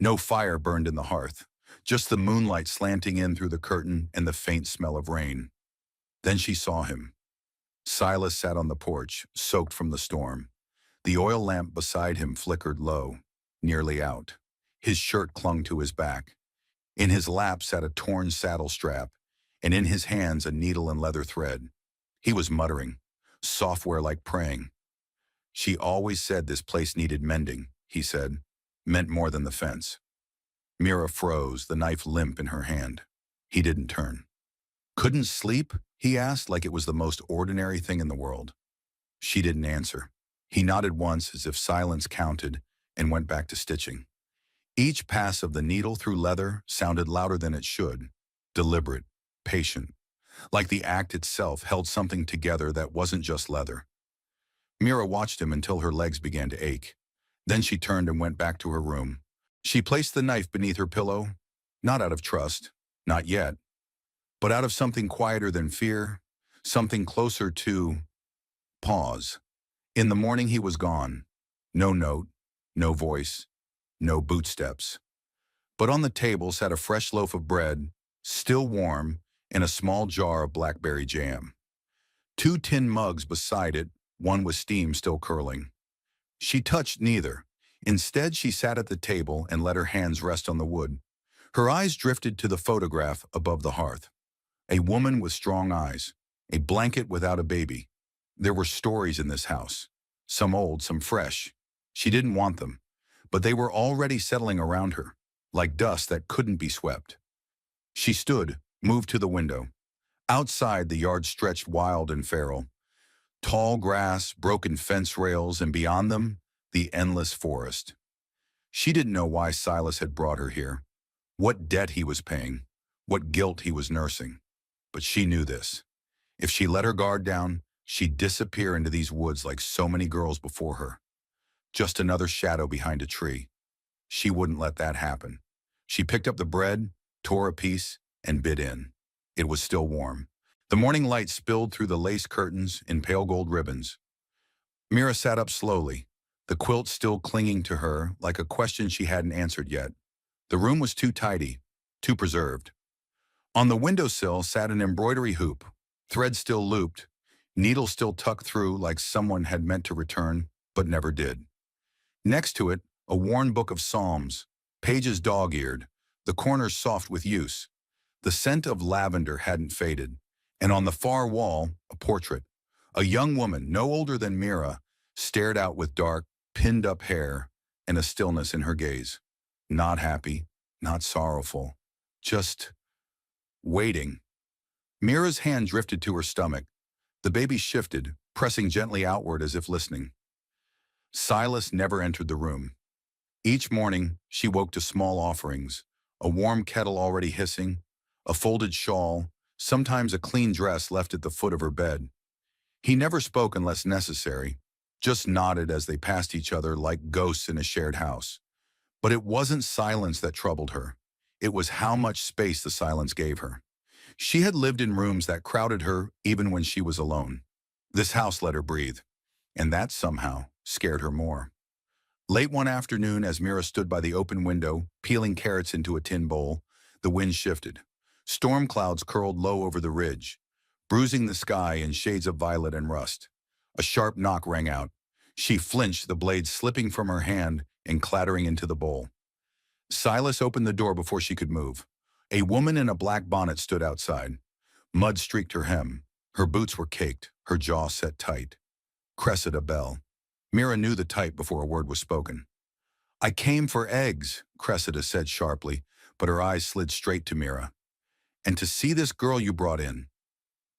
No fire burned in the hearth, just the moonlight slanting in through the curtain and the faint smell of rain. Then she saw him. Silas sat on the porch, soaked from the storm. The oil lamp beside him flickered low, nearly out. His shirt clung to his back. In his lap sat a torn saddle strap, and in his hands a needle and leather thread. He was muttering, software like praying. She always said this place needed mending, he said. Meant more than the fence. Mira froze, the knife limp in her hand. He didn't turn. Couldn't sleep? He asked like it was the most ordinary thing in the world. She didn't answer. He nodded once as if silence counted and went back to stitching. Each pass of the needle through leather sounded louder than it should, deliberate, patient, like the act itself held something together that wasn't just leather. Mira watched him until her legs began to ache. Then she turned and went back to her room. She placed the knife beneath her pillow, not out of trust, not yet, but out of something quieter than fear, something closer to pause. In the morning he was gone. No note, no voice, no bootsteps. But on the table sat a fresh loaf of bread, still warm, and a small jar of blackberry jam. 2 tin mugs beside it, one with steam still curling. She touched neither. Instead, she sat at the table and let her hands rest on the wood. Her eyes drifted to the photograph above the hearth. A woman with strong eyes, a blanket without a baby. There were stories in this house, some old, some fresh. She didn't want them, but they were already settling around her, like dust that couldn't be swept. She stood, moved to the window. Outside, the yard stretched wild and feral. Tall grass, broken fence rails, and beyond them, the endless forest. She didn't know why Silas had brought her here, what debt he was paying, what guilt he was nursing. But she knew this. If she let her guard down, she'd disappear into these woods like so many girls before her. Just another shadow behind a tree. She wouldn't let that happen. She picked up the bread, tore a piece, and bit in. It was still warm. The morning light spilled through the lace curtains in pale gold ribbons. Mira sat up slowly, the quilt still clinging to her like a question she hadn't answered yet. The room was too tidy, too preserved. On the windowsill sat an embroidery hoop, thread still looped, needle still tucked through like someone had meant to return, but never did. Next to it, a worn book of psalms, pages dog-eared, the corners soft with use. The scent of lavender hadn't faded, and on the far wall, a portrait. A young woman, no older than Mira, stared out with dark, pinned-up hair and a stillness in her gaze. Not happy, not sorrowful, just waiting. Mira's hand drifted to her stomach. The baby shifted, pressing gently outward as if listening. Silas never entered the room. Each morning, she woke to small offerings, a warm kettle already hissing, a folded shawl, sometimes a clean dress left at the foot of her bed. He never spoke unless necessary, just nodded as they passed each other like ghosts in a shared house. But it wasn't silence that troubled her. It was how much space the silence gave her. She had lived in rooms that crowded her even when she was alone. This house let her breathe, and that somehow scared her more. Late one afternoon, as Mira stood by the open window, peeling carrots into a tin bowl, the wind shifted. Storm clouds curled low over the ridge, bruising the sky in shades of violet and rust. A sharp knock rang out. She flinched, the blade slipping from her hand and clattering into the bowl. Silas opened the door before she could move. A woman in a black bonnet stood outside. Mud streaked her hem. Her boots were caked, her jaw set tight. Cressida Bell. Mira knew the type before a word was spoken. "I came for eggs," Cressida said sharply, but her eyes slid straight to Mira. "And to see this girl you brought in."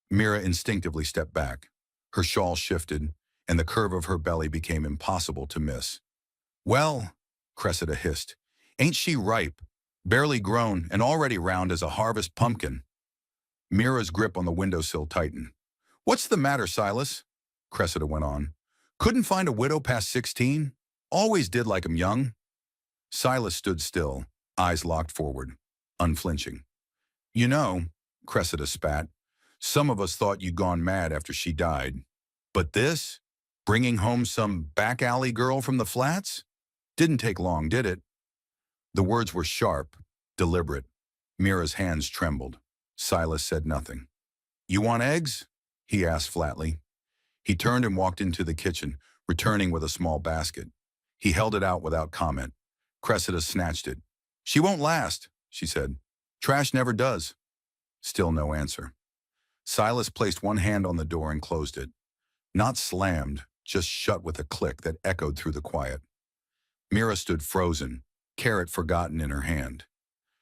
Mira instinctively stepped back. Her shawl shifted, and the curve of her belly became impossible to miss. "Well," Cressida hissed, "ain't she ripe, barely grown, and already round as a harvest pumpkin?" Mira's grip on the windowsill tightened. "What's the matter, Silas?" Cressida went on. "Couldn't find a widow past 16? Always did like 'em young." Silas stood still, eyes locked forward, unflinching. "You know," Cressida spat, "some of us thought you'd gone mad after she died. But this? Bringing home some back alley girl from the flats? Didn't take long, did it?" The words were sharp, deliberate. Mira's hands trembled. Silas said nothing. "You want eggs?" he asked flatly. He turned and walked into the kitchen, returning with a small basket. He held it out without comment. Cressida snatched it. "She won't last," she said. "Trash never does." Still no answer. Silas placed one hand on the door and closed it. Not slammed, just shut with a click that echoed through the quiet. Mira stood frozen, carrot forgotten in her hand.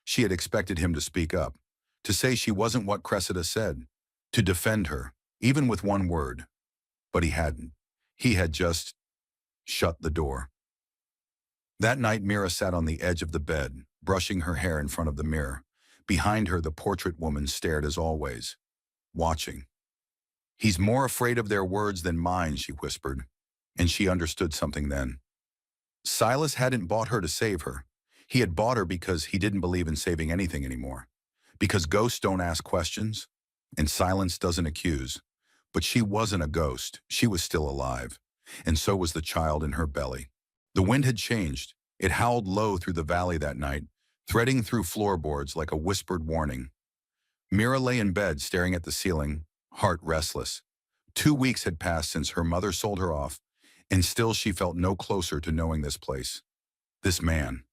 She had expected him to speak up, to say she wasn't what Cressida said, to defend her, even with one word. But he hadn't. He had just shut the door. That night, Mira sat on the edge of the bed, brushing her hair in front of the mirror. Behind her, the portrait woman stared as always, watching. "He's more afraid of their words than mine," she whispered, and she understood something then. Silas hadn't bought her to save her. He had bought her because he didn't believe in saving anything anymore. Because ghosts don't ask questions, and silence doesn't accuse. But she wasn't a ghost. She was still alive, and so was the child in her belly. The wind had changed. It howled low through the valley that night, threading through floorboards like a whispered warning. Mira lay in bed, staring at the ceiling, heart restless. 2 weeks had passed since her mother sold her off, and still she felt no closer to knowing this place. This man.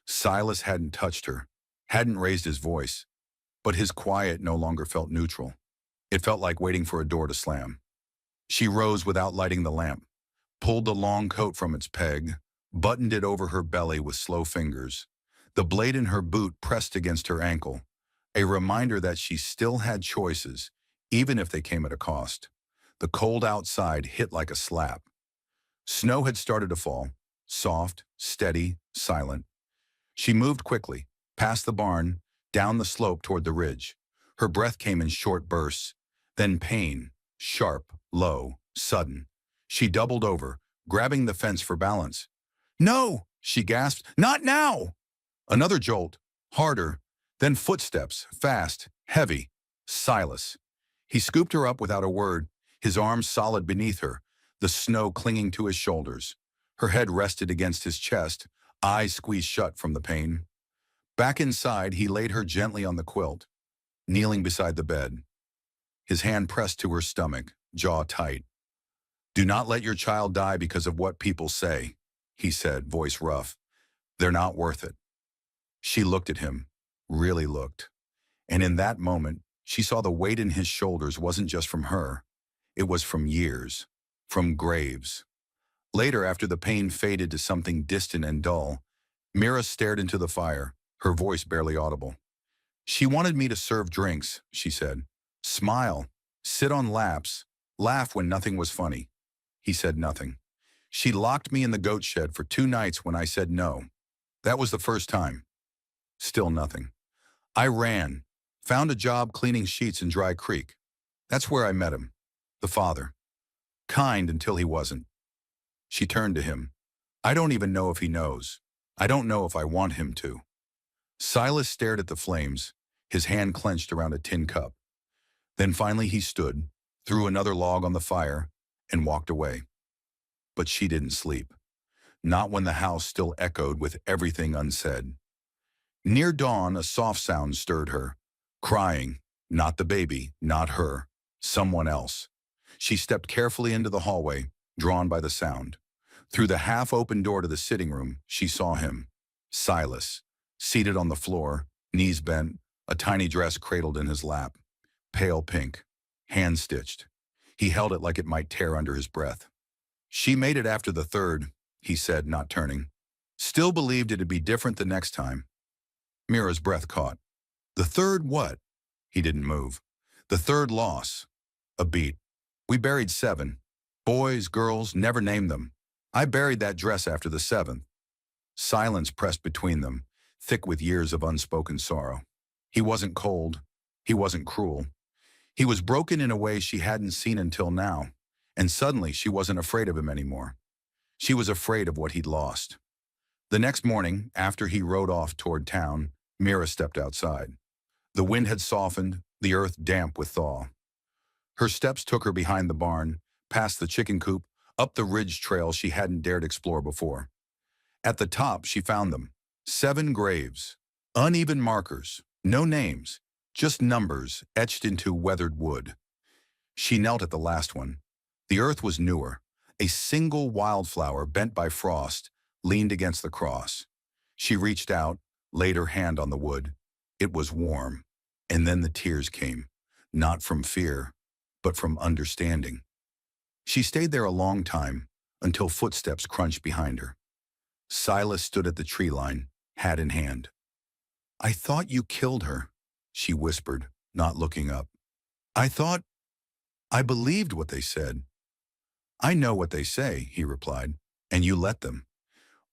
Silas hadn't touched her, hadn't raised his voice, but his quiet no longer felt neutral. It felt like waiting for a door to slam. She rose without lighting the lamp, pulled the long coat from its peg, buttoned it over her belly with slow fingers. The blade in her boot pressed against her ankle, a reminder that she still had choices, even if they came at a cost. The cold outside hit like a slap. Snow had started to fall, soft, steady, silent. She moved quickly, past the barn, down the slope toward the ridge. Her breath came in short bursts, then pain, sharp, low, sudden. She doubled over, grabbing the fence for balance. "No!" she gasped. "Not now!" Another jolt, harder, then footsteps, fast, heavy. Silas. He scooped her up without a word, his arms solid beneath her, the snow clinging to his shoulders. Her head rested against his chest, eyes squeezed shut from the pain. Back inside, he laid her gently on the quilt, kneeling beside the bed. His hand pressed to her stomach, jaw tight. "Do not let your child die because of what people say," he said, voice rough. "They're not worth it." She looked at him, really looked. And in that moment, she saw the weight in his shoulders wasn't just from her. It was from years, from graves. Later, after the pain faded to something distant and dull, Mira stared into the fire, her voice barely audible. "She wanted me to serve drinks," she said. "Smile, sit on laps, laugh when nothing was funny." He said nothing. "She locked me in the goat shed for 2 nights when I said no. That was the first time." Still nothing. "I ran, found a job cleaning sheets in Dry Creek. That's where I met him. The father. Kind until he wasn't." She turned to him. "I don't even know if he knows. I don't know if I want him to." Silas stared at the flames, his hand clenched around a tin cup. Then finally he stood, threw another log on the fire, and walked away. But she didn't sleep, not when the house still echoed with everything unsaid. Near dawn, a soft sound stirred her, crying, not the baby, not her, someone else. She stepped carefully into the hallway, drawn by the sound. Through the half-open door to the sitting room, she saw him, Silas, seated on the floor, knees bent, a tiny dress cradled in his lap, pale pink, hand-stitched. He held it like it might tear under his breath. She made it after the third, he said, not turning. Still believed it'd be different the next time. Mira's breath caught. The third what? He didn't move. The third loss. A beat. We buried 7. Boys, girls, never named them. I buried that dress after the 7th. Silence pressed between them, thick with years of unspoken sorrow. He wasn't cold. He wasn't cruel. He was broken in a way she hadn't seen until now, and suddenly she wasn't afraid of him anymore. She was afraid of what he'd lost. The next morning, after he rode off toward town, Mira stepped outside. The wind had softened, the earth damp with thaw. Her steps took her behind the barn, past the chicken coop, up the ridge trail she hadn't dared explore before. At the top, she found them. 7 graves. Uneven markers. No names. Just numbers etched into weathered wood. She knelt at the last one. The earth was newer. A single wildflower bent by frost leaned against the cross. She reached out, laid her hand on the wood. It was warm. And then the tears came, not from fear, but from understanding. She stayed there a long time, until footsteps crunched behind her. Silas stood at the tree line, hat in hand. I thought you killed her, she whispered, not looking up. I believed what they said. I know what they say, he replied, and you let them.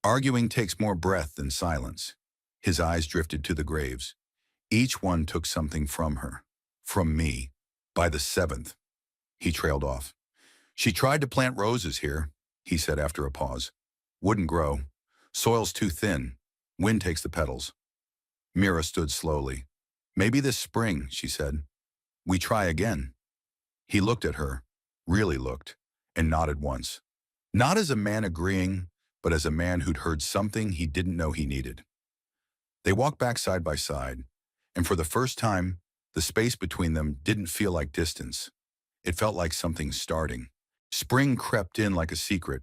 Arguing takes more breath than silence. His eyes drifted to the graves. Each one took something from her. From me. By the 7th. He trailed off. She tried to plant roses here, he said after a pause. Wouldn't grow. Soil's too thin. Wind takes the petals. Mira stood slowly. Maybe this spring, she said. We try again. He looked at her, really looked, and nodded once. Not as a man agreeing, but as a man who'd heard something he didn't know he needed. They walked back side by side, and for the first time, the space between them didn't feel like distance. It felt like something starting. Spring crept in like a secret.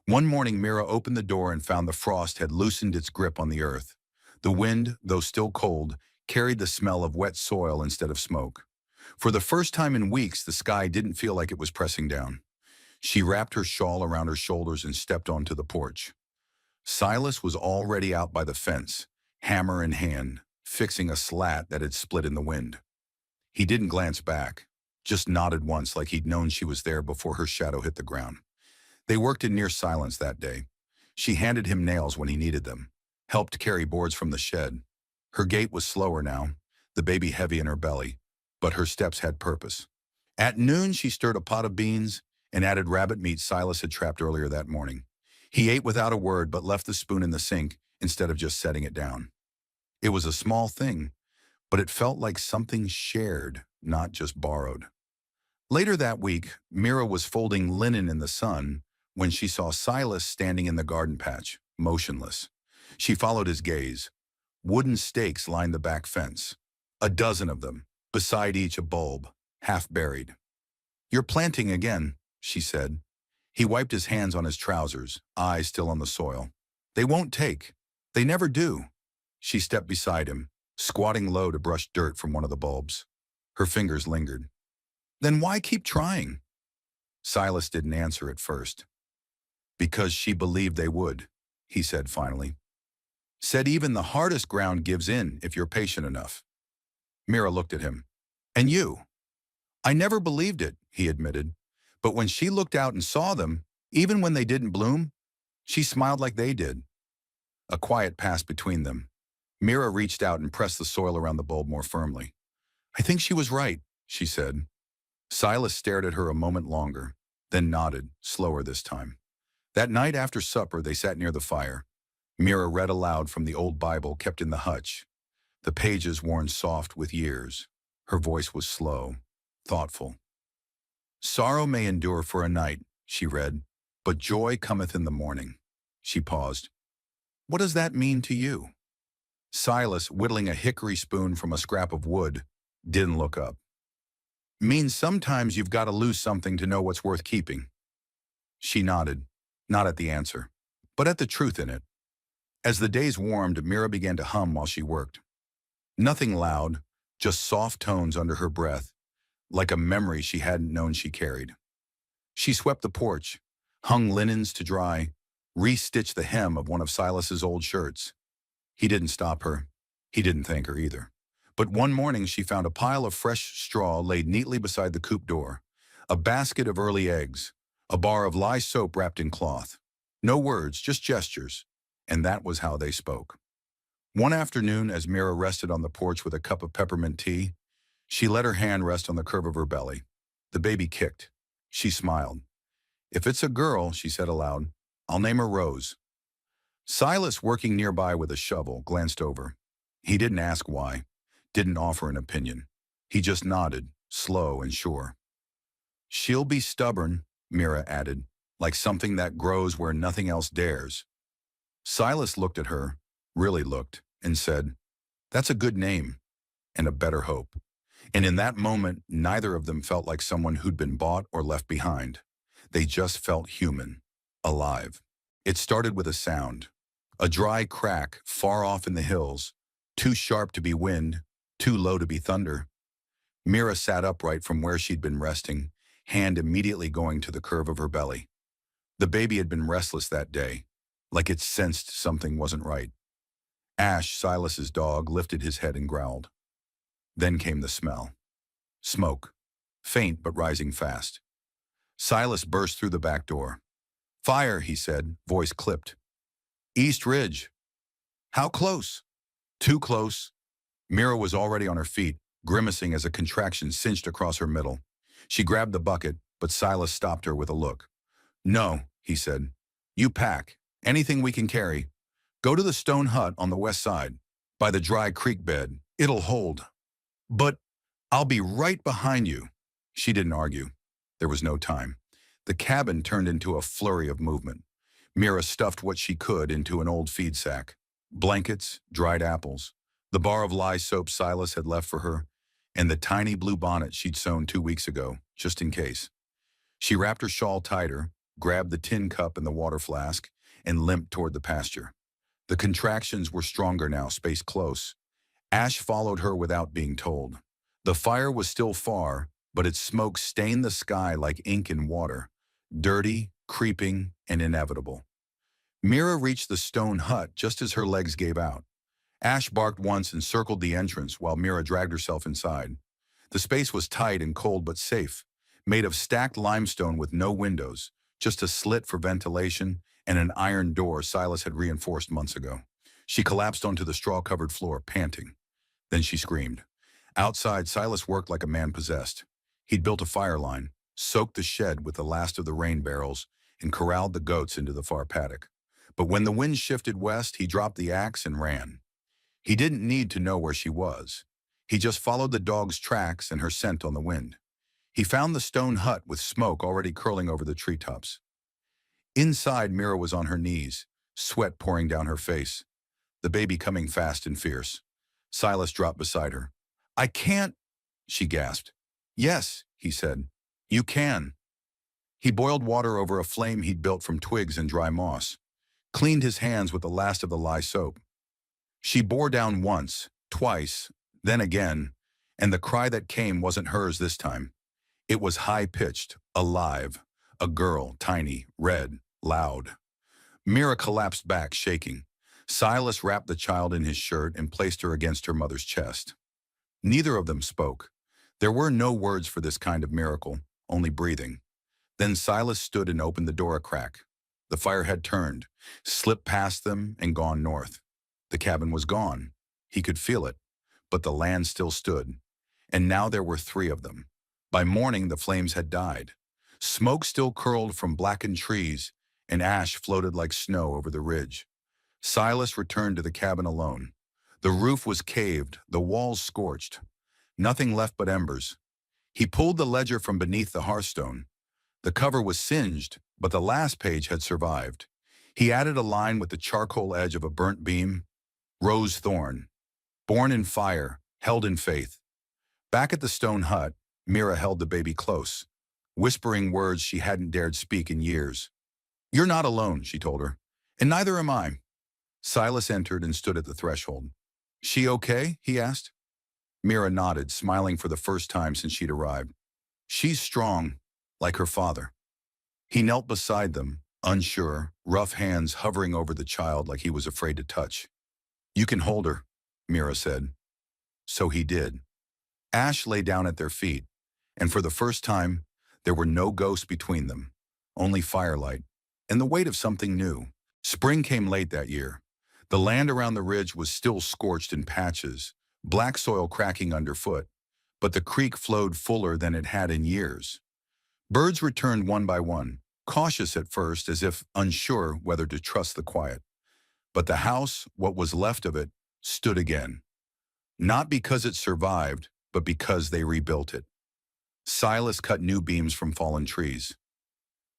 One morning, Mira opened the door and found the frost had loosened its grip on the earth. The wind, though still cold, carried the smell of wet soil instead of smoke. For the first time in weeks, the sky didn't feel like it was pressing down. She wrapped her shawl around her shoulders and stepped onto the porch. Silas was already out by the fence, hammer in hand, fixing a slat that had split in the wind. He didn't glance back, just nodded once like he'd known she was there before her shadow hit the ground. They worked in near silence that day. She handed him nails when he needed them, helped carry boards from the shed. Her gait was slower now, the baby heavy in her belly, but her steps had purpose. At noon, she stirred a pot of beans and added rabbit meat Silas had trapped earlier that morning. He ate without a word but left the spoon in the sink instead of just setting it down. It was a small thing, but it felt like something shared, not just borrowed. Later that week, Mira was folding linen in the sun when she saw Silas standing in the garden patch, motionless. She followed his gaze. Wooden stakes lined the back fence. A dozen of them, beside each a bulb, half buried. You're planting again, she said. He wiped his hands on his trousers, eyes still on the soil. They won't take. They never do. She stepped beside him, squatting low to brush dirt from one of the bulbs. Her fingers lingered. Then why keep trying? Silas didn't answer at first. Because she believed they would, he said finally. Said even the hardest ground gives in if you're patient enough. Mira looked at him. And you? I never believed it, he admitted. But when she looked out and saw them, even when they didn't bloom, she smiled like they did. A quiet passed between them. Mira reached out and pressed the soil around the bulb more firmly. I think she was right, she said. Silas stared at her a moment longer, then nodded, slower this time. That night after supper, they sat near the fire. Mira read aloud from the old Bible kept in the hutch, the pages worn soft with years. Her voice was slow, thoughtful. Sorrow may endure for a night, she read, but joy cometh in the morning. She paused. What does that mean to you? Silas, whittling a hickory spoon from a scrap of wood, didn't look up. Means sometimes you've got to lose something to know what's worth keeping. She nodded, not at the answer, but at the truth in it. As the days warmed, Mira began to hum while she worked. Nothing loud, just soft tones under her breath, like a memory she hadn't known she carried. She swept the porch, hung linens to dry, re-stitched the hem of one of Silas's old shirts. He didn't stop her. He didn't thank her either. But one morning she found a pile of fresh straw laid neatly beside the coop door, a basket of early eggs, a bar of lye soap wrapped in cloth. No words, just gestures. And that was how they spoke. One afternoon, as Mira rested on the porch with a cup of peppermint tea, she let her hand rest on the curve of her belly. The baby kicked. She smiled. If it's a girl, she said aloud, I'll name her Rose. Silas, working nearby with a shovel, glanced over. He didn't ask why, didn't offer an opinion. He just nodded, slow and sure. She'll be stubborn, Mira added, like something that grows where nothing else dares. Silas looked at her, really looked, and said, That's a good name, and a better hope. And in that moment, neither of them felt like someone who'd been bought or left behind. They just felt human, alive. It started with a sound. A dry crack far off in the hills, too sharp to be wind, too low to be thunder. Mira sat upright from where she'd been resting, hand immediately going to the curve of her belly. The baby had been restless that day, like it sensed something wasn't right. Ash, Silas's dog, lifted his head and growled. Then came the smell. Smoke, faint but rising fast. Silas burst through the back door. Fire, he said, voice clipped. East Ridge. How close? Too close. Mira was already on her feet, grimacing as a contraction cinched across her middle. She grabbed the bucket, but Silas stopped her with a look. No, he said. You pack. Anything we can carry. Go to the stone hut on the west side, by the dry creek bed. It'll hold. But I'll be right behind you. She didn't argue. There was no time. The cabin turned into a flurry of movement. Mira stuffed what she could into an old feed sack. Blankets, dried apples, the bar of lye soap Silas had left for her, and the tiny blue bonnet she'd sewn 2 weeks ago, just in case. She wrapped her shawl tighter, grabbed the tin cup and the water flask, and limped toward the pasture. The contractions were stronger now, spaced close. Ash followed her without being told. The fire was still far, but its smoke stained the sky like ink in water, dirty, creeping, and inevitable. Mira reached the stone hut just as her legs gave out. Ash barked once and circled the entrance while Mira dragged herself inside. The space was tight and cold but safe, made of stacked limestone with no windows, just a slit for ventilation and an iron door Silas had reinforced months ago. She collapsed onto the straw-covered floor, panting. Then she screamed. Outside, Silas worked like a man possessed. He'd built a fire line, soaked the shed with the last of the rain barrels, and corralled the goats into the far paddock. But when the wind shifted west, he dropped the axe and ran. He didn't need to know where she was. He just followed the dog's tracks and her scent on the wind. He found the stone hut with smoke already curling over the treetops. Inside, Mira was on her knees, sweat pouring down her face, the baby coming fast and fierce. Silas dropped beside her. I can't, she gasped. Yes, he said. You can. He boiled water over a flame he'd built from twigs and dry moss, cleaned his hands with the last of the lye soap. She bore down once, twice, then again, and the cry that came wasn't hers this time. It was high-pitched, alive, a girl, tiny, red, loud. Mira collapsed back, shaking. Silas wrapped the child in his shirt and placed her against her mother's chest. Neither of them spoke. There were no words for this kind of miracle, only breathing. Then Silas stood and opened the door a crack. The fire had turned, slipped past them, and gone north. The cabin was gone. He could feel it, but the land still stood. And now there were 3 of them. By morning, the flames had died. Smoke still curled from blackened trees, and ash floated like snow over the ridge. Silas returned to the cabin alone. The roof was caved, the walls scorched. Nothing left but embers. He pulled the ledger from beneath the hearthstone. The cover was singed, but the last page had survived. He added a line with the charcoal edge of a burnt beam. Rose Thorn, born in fire, held in faith. Back at the stone hut, Mira held the baby close, whispering words she hadn't dared speak in years. "You're not alone," she told her, "and neither am I." Silas entered and stood at the threshold. "She okay?" he asked. Mira nodded, smiling for the first time since she'd arrived. "She's strong, like her father." He knelt beside them, unsure, rough hands hovering over the child like he was afraid to touch. "You can hold her," Mira said. So he did. Ash lay down at their feet, and for the first time, there were no ghosts between them, only firelight, and the weight of something new. Spring came late that year. The land around the ridge was still scorched in patches, black soil cracking underfoot, but the creek flowed fuller than it had in years. Birds returned one by one, cautious at first as if unsure whether to trust the quiet. But the house, what was left of it, stood again. Not because it survived, but because they rebuilt it. Silas cut new beams from fallen trees.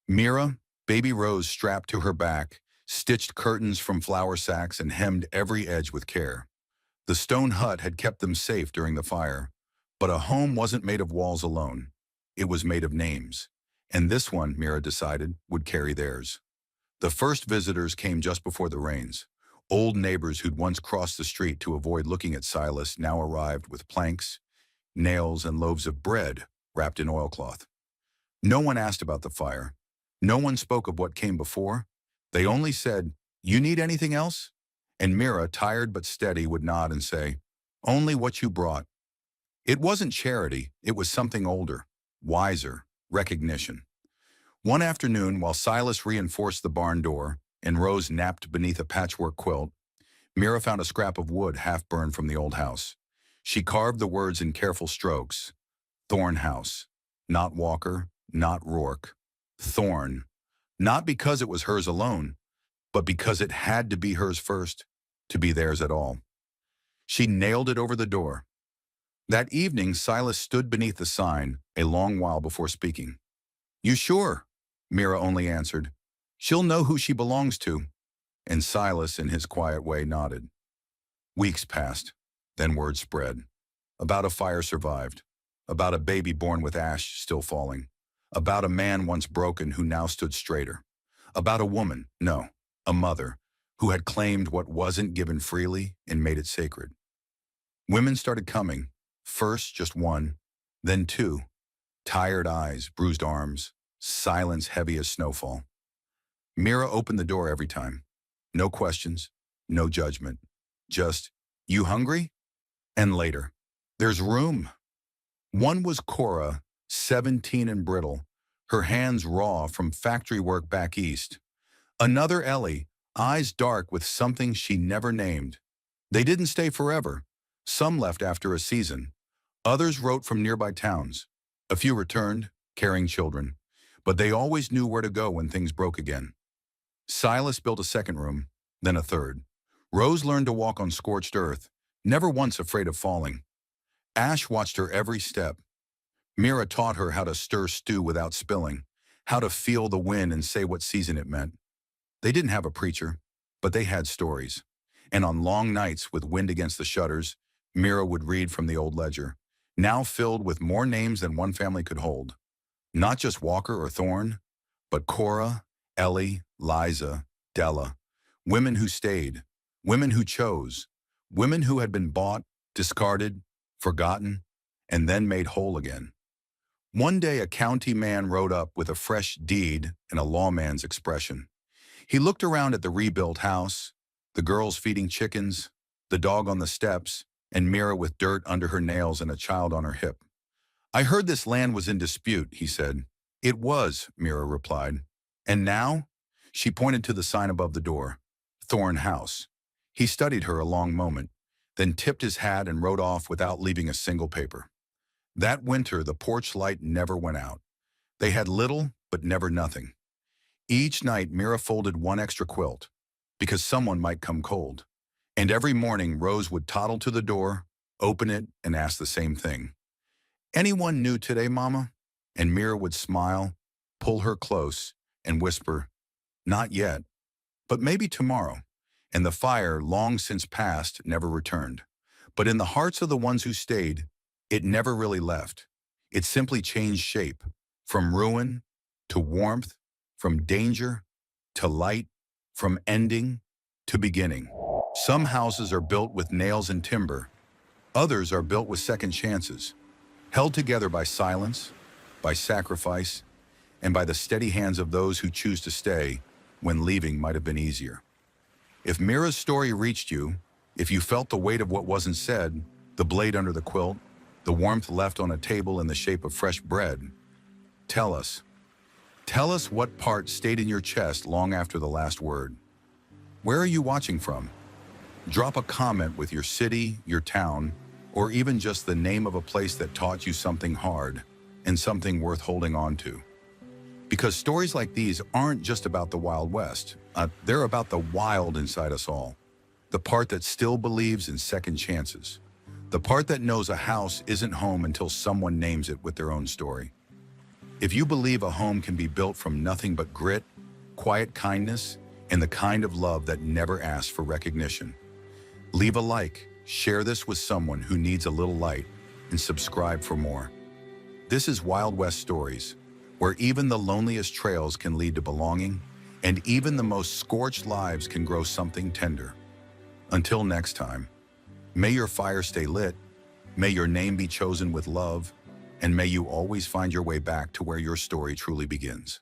Mira, baby Rose strapped to her back, stitched curtains from flour sacks and hemmed every edge with care. The stone hut had kept them safe during the fire, but a home wasn't made of walls alone. It was made of names, and this one, Mira decided, would carry theirs. The first visitors came just before the rains. Old neighbors who'd once crossed the street to avoid looking at Silas now arrived with planks, nails, and loaves of bread wrapped in oilcloth. No one asked about the fire. No one spoke of what came before. They only said, "You need anything else?" And Mira, tired but steady, would nod and say, "Only what you brought." It wasn't charity, it was something older, wiser, recognition. One afternoon, while Silas reinforced the barn door and Rose napped beneath a patchwork quilt, Mira found a scrap of wood half burned from the old house. She carved the words in careful strokes. Thorn House. Not Walker, not Rourke. Thorn. Not because it was hers alone, but because it had to be hers first, to be theirs at all. She nailed it over the door. That evening, Silas stood beneath the sign a long while before speaking. "You sure?" Mira only answered, "She'll know who she belongs to." And Silas, in his quiet way, nodded. Weeks passed, then word spread. About a fire survived. About a baby born with ash still falling. About a man once broken who now stood straighter. About a woman, no, a mother, who had claimed what wasn't given freely and made it sacred. Women started coming, first just one, then two. Tired eyes, bruised arms, silence heavy as snowfall. Mira opened the door every time. No questions, no judgment. Just, "You hungry?" And later, "There's room." One was Cora, 17 and brittle, her hands raw from factory work back east. Another Ellie, eyes dark with something she never named. They didn't stay forever. Some left after a season. Others wrote from nearby towns. A few returned, carrying children. But they always knew where to go when things broke again. Silas built a second room, then a third. Rose learned to walk on scorched earth, never once afraid of falling. Ash watched her every step. Mira taught her how to stir stew without spilling, how to feel the wind and say what season it meant. They didn't have a preacher, but they had stories. And on long nights with wind against the shutters, Mira would read from the old ledger, now filled with more names than one family could hold. Not just Walker or Thorne, but Cora, Ellie, Liza, Della. Women who stayed, women who chose, women who had been bought, discarded, forgotten, and then made whole again. One day a county man rode up with a fresh deed and a lawman's expression. He looked around at the rebuilt house, the girls feeding chickens, the dog on the steps, and Mira with dirt under her nails and a child on her hip. "I heard this land was in dispute," he said. "It was," Mira replied. "And now?" She pointed to the sign above the door. Thorn House. He studied her a long moment, then tipped his hat and rode off without leaving a single paper. That winter, the porch light never went out. They had little, but never nothing. Each night, Mira folded one extra quilt, because someone might come cold. And every morning, Rose would toddle to the door, open it, and ask the same thing. "Anyone new today, Mama?" And Mira would smile, pull her close, and whisper, "Not yet, but maybe tomorrow." And the fire, long since passed, never returned. But in the hearts of the ones who stayed, it never really left. It simply changed shape, from ruin to warmth, from danger to light, from ending to beginning. Some houses are built with nails and timber. Others are built with second chances, held together by silence, by sacrifice, and by the steady hands of those who choose to stay when leaving might have been easier. If Mira's story reached you, if you felt the weight of what wasn't said, the blade under the quilt, the warmth left on a table in the shape of fresh bread, tell us. Tell us what part stayed in your chest long after the last word. Where are you watching from? Drop a comment with your city, your town, or even just the name of a place that taught you something hard and something worth holding on to. Because stories like these aren't just about the Wild West. They're about the wild inside us all. The part that still believes in second chances. The part that knows a house isn't home until someone names it with their own story. If you believe a home can be built from nothing but grit, quiet kindness, and the kind of love that never asks for recognition, leave a like, share this with someone who needs a little light, and subscribe for more. This is Wild West Stories, where even the loneliest trails can lead to belonging, and even the most scorched lives can grow something tender. Until next time, may your fire stay lit, may your name be chosen with love, and may you always find your way back to where your story truly begins.